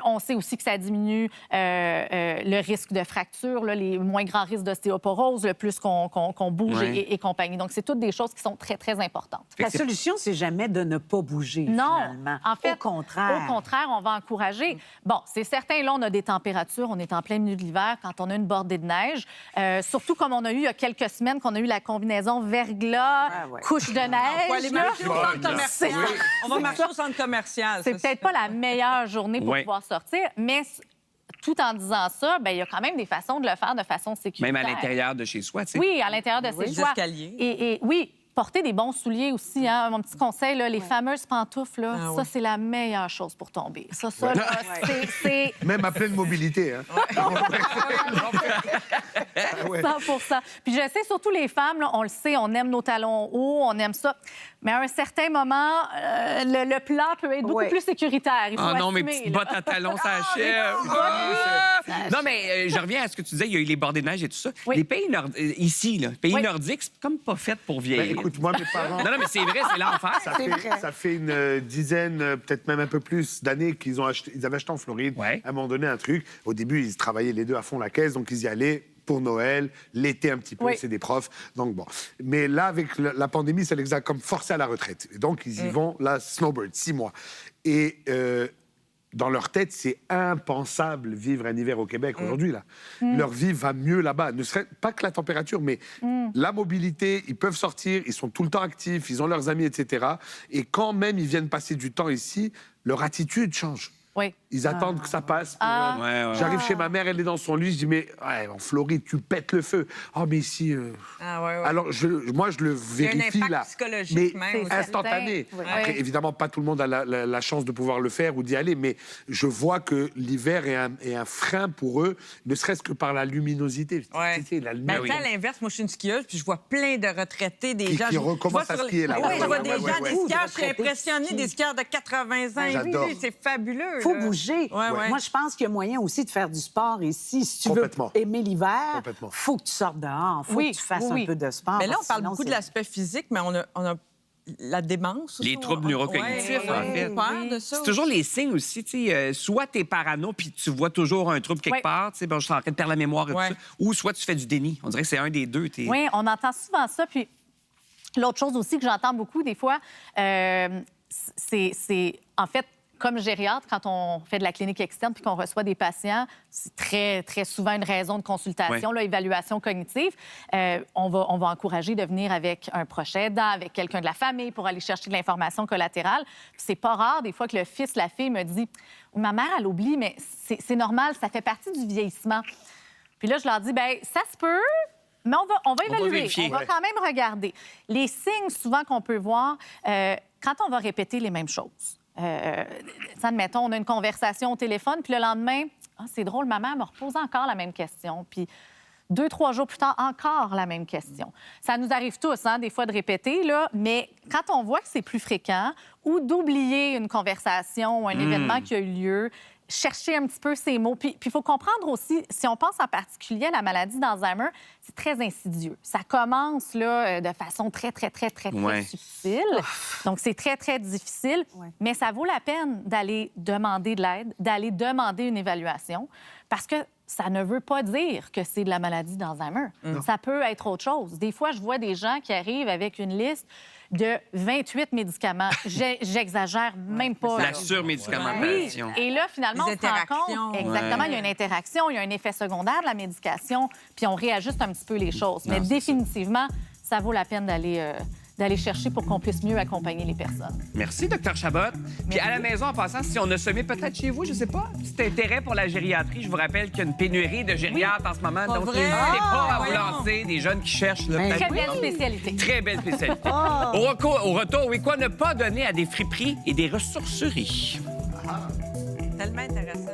On sait aussi que ça diminue le risque de fracture, là, les moins grands risques d'ostéoporose, le plus qu'on bouge Ouais. et compagnie. Donc, c'est toutes des choses qui sont très, très importantes. La solution, c'est jamais de ne pas bouger, Non, finalement. en fait, Au contraire. Au contraire, on va encourager. Bon, c'est certain, là, on a des températures, on est en plein milieu de l'hiver, quand on a une bordée de neige, surtout comme on a eu il y a quelques semaines, qu'on a eu la combinaison verglas, Ouais. couche de On va aller neige. là. marcher au centre commercial. C'est- On va marcher au centre commercial. C'est peut-être pas la meilleure journée pour Ouais. pouvoir sortir, mais tout en disant ça, ben, il y a quand même des façons de le faire de façon sécuritaire. Même à l'intérieur de chez soi, tu sais. Oui, à l'intérieur de Oui, ses des choix. escaliers. Et oui, porter des bons souliers aussi. Hein? Mon petit conseil, là, les fameuses pantoufles, là, Ah ça, oui. c'est la meilleure chose pour tomber. Ça, là, c'est Même à pleine mobilité. Hein. 100 Puis je sais, surtout les femmes, là, on le sait, on aime nos talons hauts, on aime ça. Mais à un certain moment, le plat peut être beaucoup plus sécuritaire. Il faut Ah non, mes assumer, petites là. bottes à talons, ça achève. Non, mais je reviens à ce que tu disais, il y a eu les bordées de neige et tout ça. Oui. Les pays ici, là, pays nordiques, c'est comme pas fait pour Ben, vieillir. écoute, moi, mes parents... Non, mais c'est vrai, c'est l'enfer. Ça fait une dizaine, peut-être même un peu plus d'années qu'ils avaient acheté en Floride. Ouais. À un moment donné, un truc. Au début, ils travaillaient les deux à fond la caisse, donc ils y allaient pour Noël, l'été un petit peu, Oui. c'est des profs. Donc bon. Mais là, avec la pandémie, ça les a comme forcés à la retraite. Et donc, ils y vont, là, snowbird, 6 mois. Et dans leur tête, c'est impensable vivre un hiver au Québec aujourd'hui, là. Leur vie va mieux là-bas. Ne serait pas que la température, mais la mobilité, ils peuvent sortir, ils sont tout le temps actifs, ils ont leurs amis, etc. Et quand même ils viennent passer du temps ici, leur attitude change. Oui. Ils attendent que ça passe. Ouais. J'arrive chez ma mère, elle est dans son lit, je dis, mais ouais, en Floride, tu pètes le feu. Oh, mais ici... Ah, ouais. Alors, moi, je le Il y a un vérifie, impact là. psychologique Mais même aussi. instantané. Oui. Après, Ouais. évidemment, pas tout le monde a la chance de pouvoir le faire ou d'y aller, mais je vois que l'hiver est un frein pour eux, ne serait-ce que par la luminosité. Ouais. Tu sais, la Ben, lumière. à l'inverse, moi, je suis une skieuse, puis je vois plein de retraités, des Qui gens... recommencent je vois à skier, là. Oui, Ouais, je vois ouais, des ouais, gens, ouais, des ouais. skieurs, je suis Retraités impressionnée, qui des skieurs de 80 ans. J'adore. Oui, c'est fabuleux. Il faut là. bouger. Ouais, ouais. Moi, je pense qu'il y a moyen aussi de faire du sport ici. Si tu veux Complètement. aimer l'hiver, Complètement. il faut que tu sortes dehors. Il faut Oui, que tu fasses oui. un peu de sport. Mais là, on parle sinon, beaucoup de c'est- l'aspect physique, mais on a la démence aussi. Les troubles neurocognitifs, on a en fait. peur de ça. C'est toujours les signes aussi, tu sais, soit t'es parano puis tu vois toujours un trouble quelque Oui. part, tu sais, bon, je suis en train de perdre la mémoire et Ouais. tout ça, ou soit tu fais du déni. On dirait que c'est un des deux. Oui, on entend souvent ça. Puis l'autre chose aussi que j'entends beaucoup des fois, c'est en fait, comme gériatre, quand on fait de la clinique externe puis qu'on reçoit des patients, c'est très, très souvent une raison de consultation, là, évaluation cognitive. On va encourager de venir avec un proche aidant, avec quelqu'un de la famille pour aller chercher de l'information collatérale. Puis c'est pas rare, des fois, que le fils, la fille me dit « Ma mère, elle oublie, mais c'est normal, ça fait partie du vieillissement. » Puis là, je leur dis « Bien, ça se peut, mais on va évaluer, vérifier. on va quand même regarder. » Les signes, souvent, qu'on peut voir, quand on va répéter les mêmes choses. Admettons, on a une conversation au téléphone, puis le lendemain, c'est drôle, ma mère me repose encore la même question. Puis 2-3 jours plus tard, encore la même question. Ça nous arrive tous, des fois, de répéter, là, mais quand on voit que c'est plus fréquent ou d'oublier une conversation ou un événement qui a eu lieu, chercher un petit peu ces mots. Puis il faut comprendre aussi, si on pense en particulier à la maladie d'Alzheimer, c'est très insidieux. Ça commence là, de façon très, très, très, très, très Ouais. subtile. Donc, c'est très, très difficile. Ouais. Mais ça vaut la peine d'aller demander de l'aide, d'aller demander une évaluation, parce que ça ne veut pas dire que c'est de la maladie d'Alzheimer. Ça peut être autre chose. Des fois, je vois des gens qui arrivent avec une liste de 28 médicaments. J'exagère même pas. La là. surmédicamentation. Et là, finalement, Les on se rend interactions. compte. Exactement, il y a une interaction, il y a un effet secondaire de la médication, puis on réajuste un petit peu les choses. Mais définitivement, ça vaut la peine d'aller chercher pour qu'on puisse mieux accompagner les personnes. Merci, Dr Chabot. Puis à la maison, en passant, si on a semé peut-être chez vous, je sais pas, cet intérêt pour la gériatrie, je vous rappelle qu'il y a une pénurie de gériatres en ce moment. Pas Donc, vrai? n'hésitez pas à vous voyons. lancer, des jeunes qui cherchent. Là, Très peut-être- belle spécialité. Très belle spécialité. Au retour, oui, quoi ne pas donner à des friperies et des ressourceries? Tellement intéressant.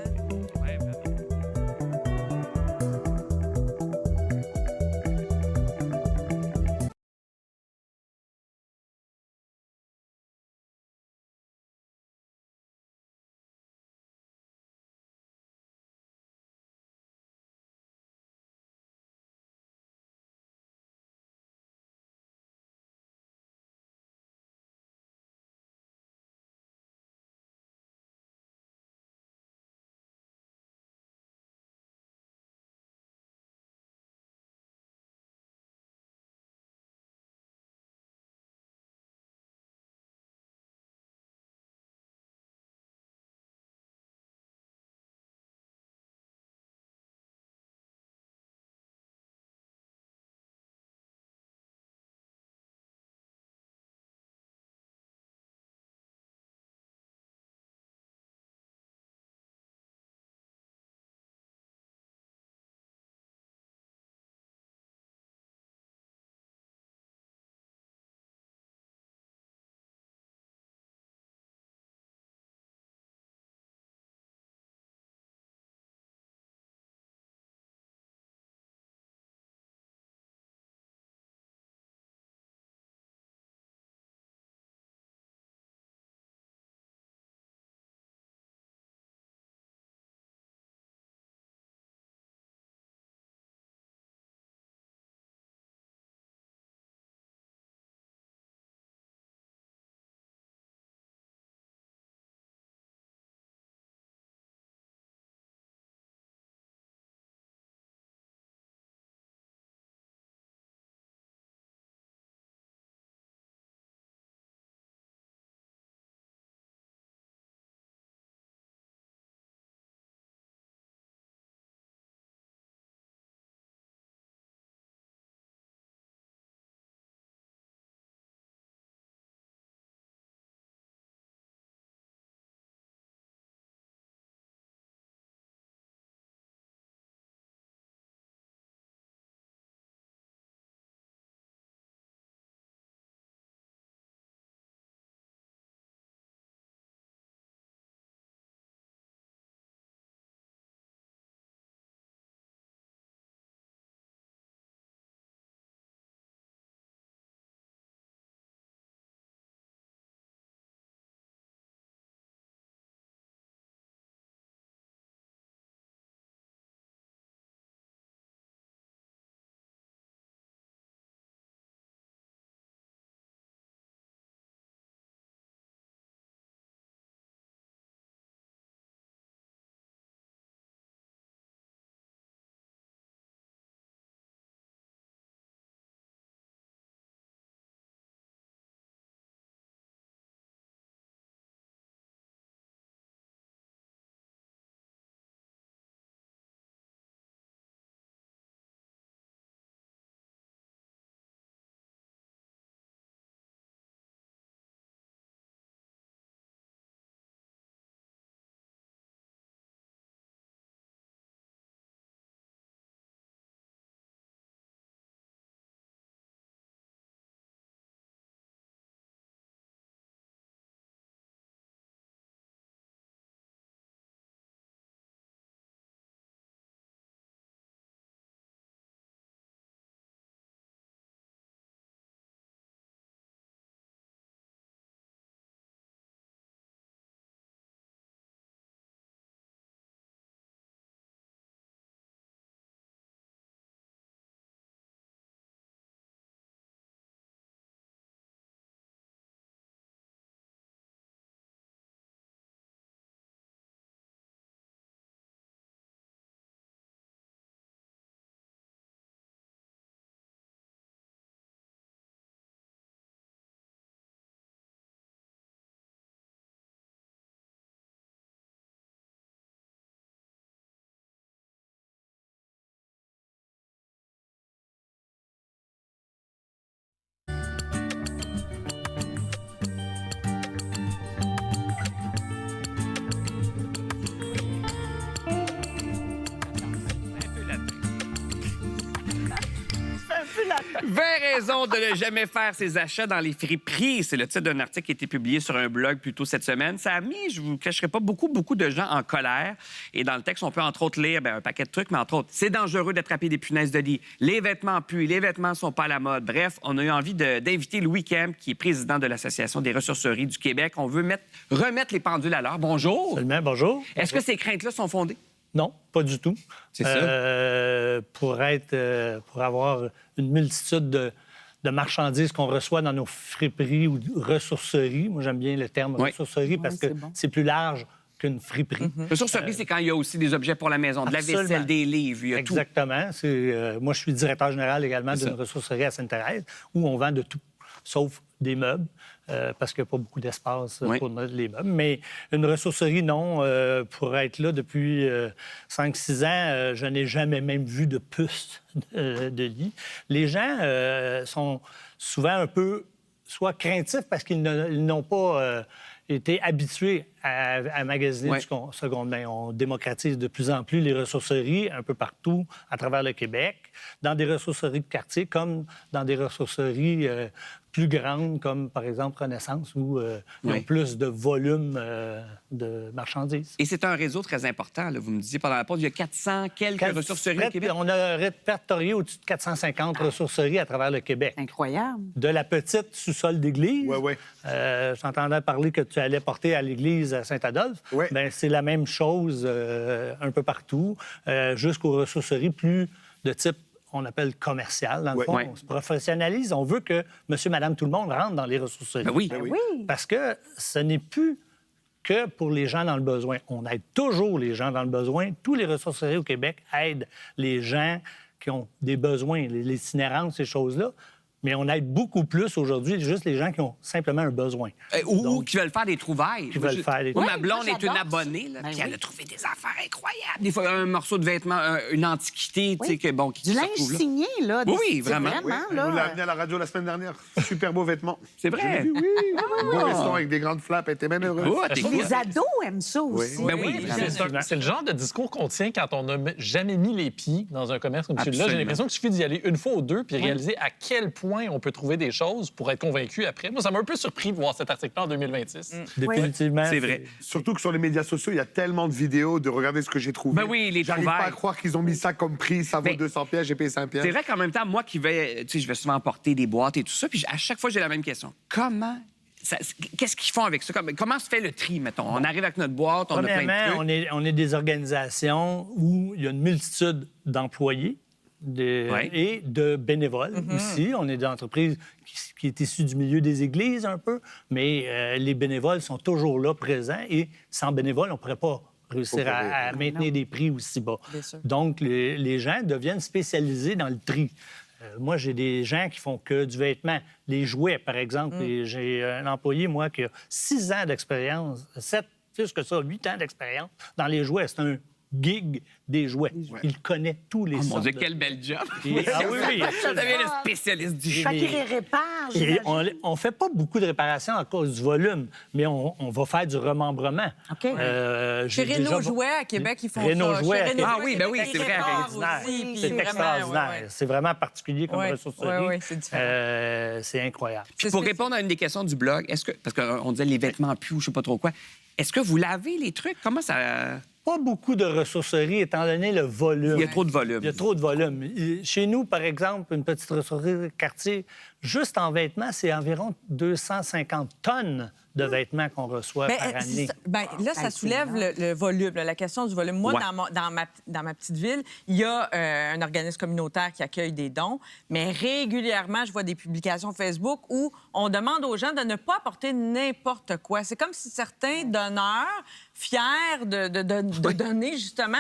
20 raisons de ne jamais faire ses achats dans les friperies. C'est le titre d'un article qui a été publié sur un blog plus tôt cette semaine. Ça a mis, je vous cacherai pas, beaucoup de gens en colère. Et dans le texte, on peut entre autres lire un paquet de trucs, mais entre autres, c'est dangereux d'attraper des punaises de lit. Les vêtements puent, les vêtements sont pas à la mode. Bref, on a eu envie d'inviter Louis Kemp, qui est président de l'Association des ressourceries du Québec. On veut remettre les pendules à l'heure. Bonjour. Seulement, bonjour. Est-ce que ces craintes-là sont fondées? Non, pas du tout. C'est ça. Pour avoir une multitude de marchandises qu'on reçoit dans nos friperies ou ressourceries. Moi, j'aime bien le terme ressourcerie parce que c'est plus large qu'une friperie. Ressourcerie, c'est quand il y a aussi des objets pour la maison, de la vaisselle, des livres, il y a tout. Exactement. Moi, je suis directeur général également d'une ressourcerie à Sainte-Thérèse où on vend de tout, sauf des meubles, parce qu'il n'y a pas beaucoup d'espace pour mettre les meubles. Mais une ressourcerie, non. Pour être là depuis 5-6 ans, je n'ai jamais même vu de puce de lit. Les gens sont souvent un peu soit craintifs parce qu'ils n'ont pas été habitués à magasiner du seconde main. On démocratise de plus en plus les ressourceries un peu partout à travers le Québec, dans des ressourceries de quartier comme dans des ressourceries plus grandes, comme par exemple Renaissance, où ils ont plus de volume de marchandises. Et c'est un réseau très important. Là. Vous me disiez pendant la pause, il y a 400 quelques ressourceries au Québec. On a répertorié au-dessus de 450 ressourceries à travers le Québec. Incroyable. De la petite sous-sol d'église. J'entendais parler que tu allais porter à l'église à Saint-Adolphe. Bien, c'est la même chose un peu partout, jusqu'aux ressourceries plus de type on appelle commercial, dans le fond. On se professionnalise. On veut que monsieur, madame, tout le monde rentre dans les ressourceries. Ben oui. Parce que ce n'est plus que pour les gens dans le besoin. On aide toujours les gens dans le besoin. Tous les ressourceries au Québec aident les gens qui ont des besoins, l'itinérance, ces choses-là. Mais on aide beaucoup plus aujourd'hui juste les gens qui ont simplement un besoin. Ou qui veulent faire des trouvailles. Qui veulent faire des trouvailles. Ma blonde est une abonnée, là, puis elle a trouvé des affaires incroyables. Des fois, un morceau de vêtement, une antiquité, tu sais, que bon, qui du linge signé, là. Oui, vraiment. Là. On l'a amené à la radio la semaine dernière. Super beau vêtement. C'est vrai. Oui. Un beau veston avec des grandes flappes. Elle était bien heureuse. Les ados aiment ça aussi. Ben oui, c'est le genre de discours qu'on tient quand on n'a jamais mis les pieds dans un commerce comme celui-là. J'ai l'impression qu'il suffit d'y aller une fois ou deux puis réaliser à quel point on peut trouver des choses pour être convaincu après. Moi, ça m'a un peu surpris de voir cet article-là en 2026. Définitivement. C'est vrai. Surtout que sur les médias sociaux, il y a tellement de vidéos de regarder ce que j'ai trouvé. Ben oui, les J'arrive trouvailles. pas à croire qu'ils ont mis ça comme prix. Ça vaut 200 pièces, j'ai payé 5 pièces. C'est vrai qu'en même temps, moi qui vais, tu sais, je vais souvent porter des boîtes et tout ça, puis à chaque fois, j'ai la même question. Qu'est-ce qu'ils font avec ça? Comment se fait le tri, mettons? On arrive avec notre boîte, on a plein de trucs. On est des organisations où il y a une multitude d'employés et de bénévoles aussi. On est des entreprises qui est issue du milieu des églises un peu, mais les bénévoles sont toujours là, présents, et sans bénévoles, on ne pourrait pas réussir à maintenir des prix aussi bas. Donc, les gens deviennent spécialisés dans le tri. Moi, j'ai des gens qui font que du vêtement. Les jouets, par exemple. J'ai un employé, moi, qui a 6 ans d'expérience, 7, plus que ça, 8 ans d'expérience dans les jouets. C'est un geek des jouets. Il connaît tous les sortes. Mon Dieu, quel bel job! Ça devient le spécialiste du Fait qu'il les répare. Et on fait pas beaucoup de réparations à cause du volume, mais on va faire du remembrement. Chez Renault Jouets à Québec, ils font Renault ça. Jouets. C'est vrai. C'est extraordinaire. C'est vraiment particulier comme ressourcerie. Oui, c'est différent. C'est incroyable. Pour répondre à une des questions du blog, parce qu'on disait les vêtements puent, je sais pas trop quoi, est-ce que vous lavez les trucs? Comment ça... Pas beaucoup de ressourceries, étant donné le volume. Il y a trop de volume. Il y a trop de volume. Chez nous, par exemple, une petite ressourcerie de quartier, juste en vêtements, c'est environ 250 tonnes de vêtements qu'on reçoit par année. Là, ça soulève le volume, la question du volume. Moi, dans ma petite ville, il y a un organisme communautaire qui accueille des dons, mais régulièrement, je vois des publications Facebook où on demande aux gens de ne pas apporter n'importe quoi. C'est comme si certains donneurs, fiers de donner, justement,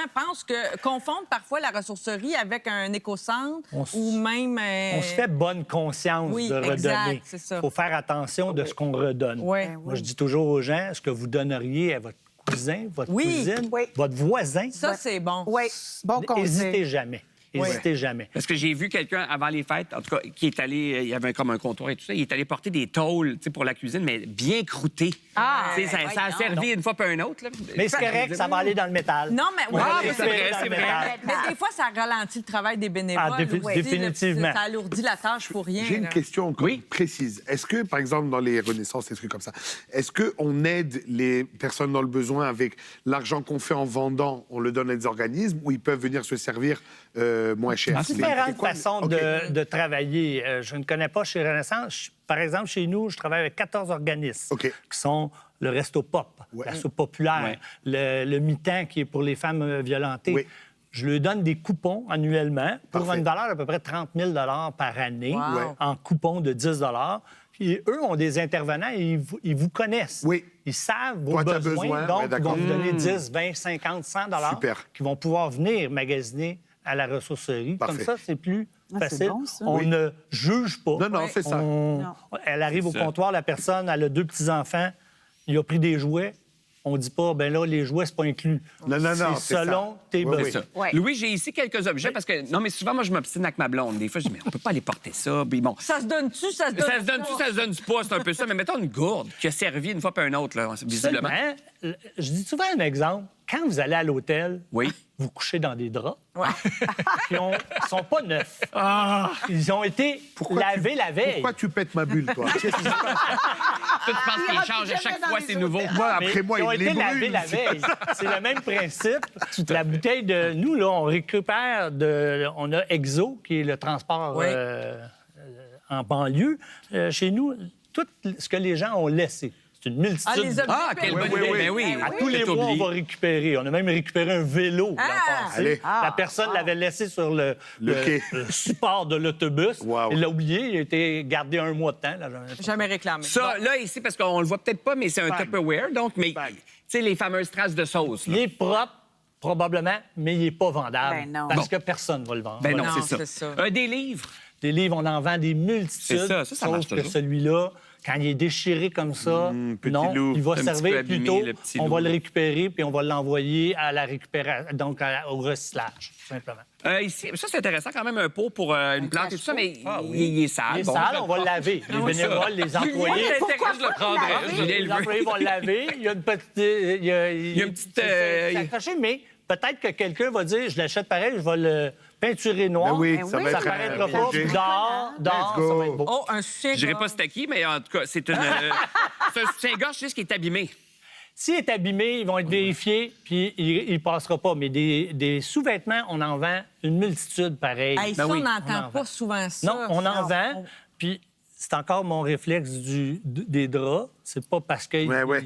confondent parfois la ressourcerie avec un éco-centre ou même... On se fait bonne conscience de redonner. Exact, c'est ça. Il faut faire attention de ce qu'on redonne. Moi, je dis toujours aux gens, ce que vous donneriez à votre cousin, votre cousine, votre voisin... Ça, c'est bon. Oui, bon conseil. N'hésitez jamais. N'hésitez jamais. Parce que j'ai vu quelqu'un avant les fêtes, en tout cas, qui est allé, il y avait comme un comptoir et tout ça, il est allé porter des tôles, tu sais, pour la cuisine, mais bien croûtées. Ah! Tu sais, ça a servi une fois puis un autre. Là. Mais c'est correct, ça va aller dans le métal. Non, mais oui. Ah, va c'est vrai, récupérer dans c'est le vrai. métal. Mais des fois, ça ralentit le travail des bénévoles. Ah, aussi, définitivement. Ça alourdit la tâche pour rien. J'ai une là. question précise. Est-ce que, par exemple, dans les renaissances, des trucs comme ça, est-ce qu'on aide les personnes dans le besoin avec l'argent qu'on fait en vendant, on le donne à des organismes ou ils peuvent venir se servir moins cher? Différentes façons de travailler. Je ne connais pas chez Renaissance. Par exemple, chez nous, je travaille avec 14 organismes qui sont le Resto Pop, la soupe populaire, le mi-temps qui est pour les femmes violentées. Oui. Je leur donne des coupons annuellement pour une valeur d'à peu près 30 000 par année en coupons de 10 Puis eux ont des intervenants et ils vous connaissent. Oui. Ils savent vos Toi, t'as besoins, besoin, donc ouais, ils d'accord. vont vous donner 10, 20, 50, 100 Super. qui vont pouvoir venir magasiner à la ressourcerie. Parfait. Comme ça, c'est plus c'est facile. bon, ça. On Oui. ne juge pas. Non, c'est ça. Elle arrive au ça. comptoir, la personne, elle a 2 petits-enfants, il a pris des jouets. On dit pas, ben là, les jouets, c'est pas inclus. Non, c'est c'est selon tes Oui, oui. besoins. Ouais. Louis, j'ai ici quelques objets parce que... Non, mais souvent, moi, je m'obstine avec ma blonde. Des fois, je dis, mais on peut pas aller porter ça. Puis bon... Ça se donne-tu? Ça se donne Ça se donne-tu, ça se donne-tu pas? C'est un peu ça. Mais mettons une gourde qui a servi une fois puis un autre, là, visiblement. Seulement, je dis souvent un exemple. Quand vous allez à l'hôtel, Oui. vous couchez dans des draps. Ouais. Puis ils sont pas neufs. Ils ont été lavés la veille. Pourquoi tu pètes ma bulle, toi? Qu'est-ce qui se passe? Toi, tu penses qu'ils changent à chaque fois, c'est nouveau. Moi, Mais après moi, ils ont il été les lavés brûle. la veille. C'est le même principe. La bouteille de... Nous, là, on récupère de... On a Exo, qui est le transport Oui. en banlieue. Chez nous, tout ce que les gens ont laissé. C'est une multitude. les objets. Ah, quelle bonne idée. Ben oui. À tous les Tout mois, on oublié. va récupérer. On a même récupéré un vélo l'an passé. Allez. La personne l'avait laissé sur le quai. support de l'autobus. Wow. Il l'a oublié. Il a été gardé un mois de temps. Là. Jamais réclamé. Ça, là, ici, parce qu'on le voit peut-être pas, mais c'est un Tupperware, donc, mais, tu sais, les fameuses traces de sauce, Il là. est propre, probablement, mais il n'est pas vendable. Ben non. Parce que personne ne va le vendre. Ben non, Non, c'est c'est ça. ça. Des livres. Des livres, on en vend des multitudes. C'est ça, ça marche sauf que toujours. celui-là, quand il est déchiré comme ça, petit non, loup. il va Un petit peu servir abîmé, plutôt. le petit On loup. va le récupérer puis on va l'envoyer à la récupération, donc au recyclage, tout simplement. Ici, ça, c'est intéressant quand même, un pot pour une plante et tout ça, mais il est sale. Les Bon, salles, je on va le laver. Les bénévoles, les employés. Pourquoi je le prendrais? Julien, Les le veut. employés vont le laver. Il y a une petite. Il y a une petite, c'est accroché, mais peut-être que quelqu'un va dire je l'achète pareil, je vais le peinturer noir. Ben oui, Ben ça oui. va Ça être paraîtra un pas. objet. Dehors, Let's ça go. va être beau. Oh, un sucre. Je dirais pas c'est à qui, mais en tout cas, c'est une. C'est un soutien-gorge juste qui est abîmé. S'il est abîmé, ils vont être vérifiés, puis il ne passera pas. Mais des sous-vêtements, on en vend une multitude pareille. Hey, ça, Ben oui. on On n'entend en pas vend. souvent ça. Non, on en vend, puis c'est encore mon réflexe des draps. C'est pas parce que... Ouais.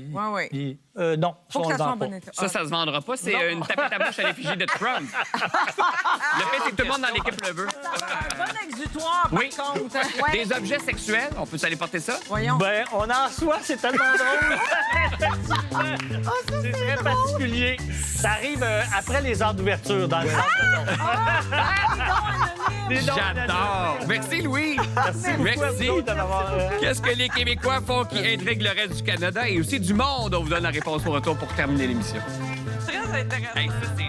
non, Faut on que le ça soit en vend pas. bon état. Ça se vendra pas. C'est une tapette à bouche à l'effigie de Trump. Le fait, c'est que tout le monde dans l'équipe le veut. Un bon exutoire, par Oui. contre. Des objets sexuels, on peut aller porter ça? Voyons. Ben, on en reçoit, c'est tellement drôle. Effectivement. C'est très particulier. Ça arrive après les heures d'ouverture dans le centre de don. Des dons anonymes. J'adore. Merci, Louis. Merci beaucoup à vous autres de m'avoir, Qu'est-ce que les Québécois font qui intrigue le reste du Canada et aussi du monde? On vous donne la réponse au retour pour terminer l'émission. Très intéressant. Hey, ça, c'est...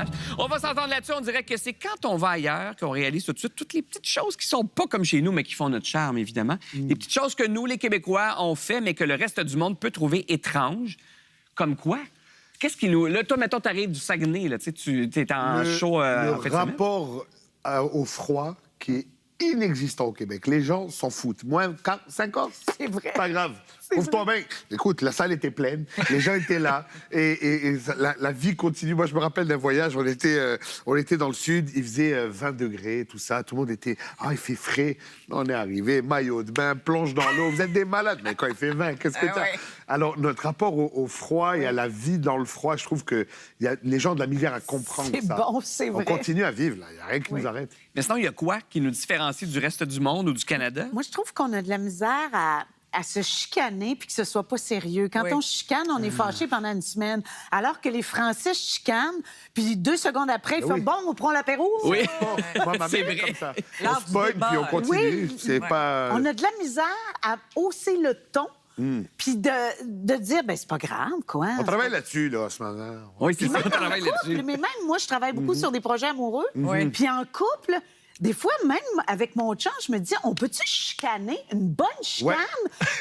voyage. On va s'entendre là-dessus. On dirait que c'est quand on va ailleurs qu'on réalise tout de suite toutes les petites choses qui sont pas comme chez nous, mais qui font notre charme, évidemment. Des petites choses que nous, les Québécois, on fait, mais que le reste du monde peut trouver étranges. Comme quoi? Qu'est-ce qui nous... Là, toi, mettons, t'arrives du Saguenay, là, tu es en show en fait de semaine. rapport au froid qui est inexistant au Québec. Les gens s'en foutent. Moins 5 ans, C'est vrai. pas grave. Ouvre-toi bien. Écoute, la salle était pleine, les gens étaient là, et la vie continue. Moi, je me rappelle d'un voyage, on était dans le sud, il faisait 20 degrés, tout ça, tout le monde était, il fait frais. On est arrivé, maillot de bain, plonge dans l'eau, vous êtes des malades, mais quand il fait 20, qu'est-ce que t'as? Ouais. Alors, notre rapport au froid et à la vie dans le froid, je trouve que les gens de la misère à comprendre C'est ça. bon, c'est vrai. On continue à vivre, là, il n'y a rien qui nous arrête. Mais sinon, il y a quoi qui nous différencie du reste du monde ou du Canada? Moi, je trouve qu'on a de la misère à se chicaner puis que ce soit pas sérieux. Quand Oui. on chicane, on est fâché pendant une semaine. Alors que les Français chicanent, puis 2 secondes après, ils font oui. bon, on prend l'apéro. Oui. Moi, ma C'est mère est vrai. comme ça. On L'art se du pogne, débat. puis on continue. Oui. C'est pas... On a de la misère à hausser le ton puis de dire ben c'est pas grave, quoi. On travaille là-dessus, là, en ce moment. Oui, c'est ça, on En travaille couple, là-dessus. mais même moi, je travaille beaucoup sur des projets amoureux. Oui. Puis en couple, des fois, même avec mon chum, je me dis, on peut-tu chicaner une bonne chicane,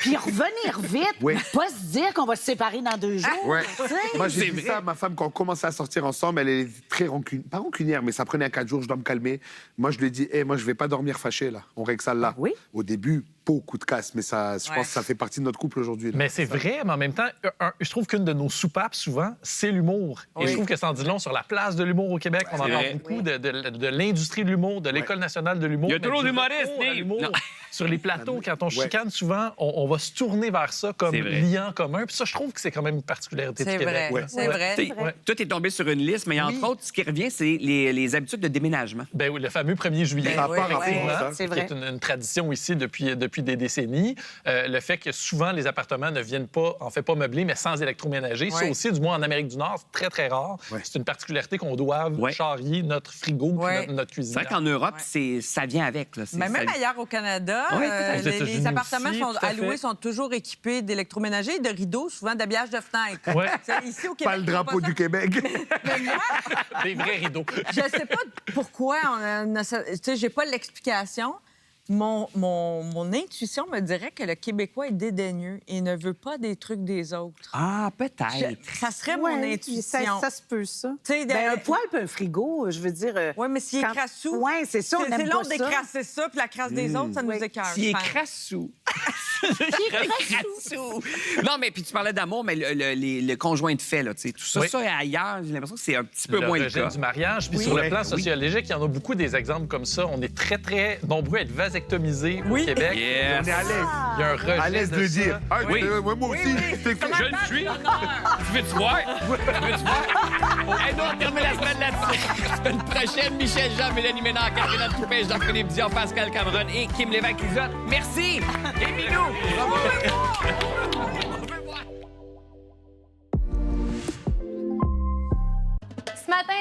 puis revenir vite, Ouais. pas se dire qu'on va se séparer dans 2 jours. Ouais. tu sais? Moi, j'ai C'est dit vrai. ça à ma femme quand on commençait à sortir ensemble. Elle est très pas rancunière, mais ça prenait 4 jours, je dois me calmer. Moi, je lui ai dit, moi, je vais pas dormir fâché, là. On règle ça là. Oui. Au début, beaucoup de casse, mais ça, je Ouais. pense que ça fait partie de notre couple aujourd'hui. là. Mais c'est vrai, mais en même temps, je trouve qu'une de nos soupapes, souvent, c'est l'humour. Et Oui. je trouve que ça en dit long sur la place de l'humour au Québec. On en C'est parle vrai. beaucoup de l'industrie de l'humour, de l'École nationale de l'humour. Il y a mais trop du d'humoristes, retour à Steve. l'humour. Non. Sur les plateaux, quand on Ouais. chicane, souvent, on va se tourner vers ça comme C'est vrai. liant commun. Puis ça, je trouve que c'est quand même une particularité C'est du Québec. vrai, là. c'est vrai. T'sais, Tout est tombé sur une liste, mais entre autres, ce qui revient, c'est les habitudes de déménagement. Ben oui, le fameux 1er juillet. Ça oui, part oui, en fond, oui. ça. C'est Qui vrai. est une tradition ici depuis des décennies. Le fait que souvent, les appartements ne viennent pas, en fait, pas meublés, mais sans électroménager. Ça Ouais. aussi, du moins en Amérique du Nord, c'est très, très rare. Ouais. C'est une particularité qu'on doit Ouais. charrier notre frigo puis Ouais. notre cuisine. C'est vrai qu'en Europe, Ouais. ça vient avec. Là. Mais même ça- ailleurs au Canada, Oui, aux États-Unis les appartements aussi, sont tout à fait. alloués sont toujours équipés d'électroménager et de rideaux, souvent d'habillage de fenêtres. Ouais. C'est- Ici au Québec, Pas le on drapeau pas du ça. Québec. Mais moi, Des vrais rideaux. je sais pas pourquoi tu sais, j'ai pas l'explication. Mon intuition me dirait que le Québécois est dédaigneux et ne veut pas des trucs des autres. Ah, peut-être. Ça serait mon Ouais, intuition. ça se peut, ça. Tu sais, Ben, un poêle puis un frigo, je veux dire... Oui, mais s'il est quand- crassou, Ouais, c'est ça, on c'est n'aime long pas ça. d'écrasser ça, puis la crasse des autres, ça nous Oui. écœure. S'il est je pense. crassou. Crassou. Non, mais puis tu parlais d'amour, mais le conjoint de fait, là, tu sais, tout ça, Oui. ça ailleurs, j'ai l'impression que c'est un petit peu Le moins le rejet cas. du mariage. Puis Oui. sur le Oui. plan Oui. sociologique, il y en a beaucoup des exemples comme ça. On est très, très nombreux à être vasectomisés au Québec. Yes. On est à l'aise. Il y a un rejet À l'aise de le ça. dire. Ah, Oui. moi aussi. c'est que- Je le suis. Tu veux-tu voir? Veux-tu voir? Hey, nous, on termine la semaine là-dessus. Semaine prochaine, Michel Jean, Mélanie Ménard, Catherine Toupin, Jean-Philippe Dion, Pascal Cameron et Kim Lévesque-Lizotte. Merci! Et Minou! Bravo! Ce matin,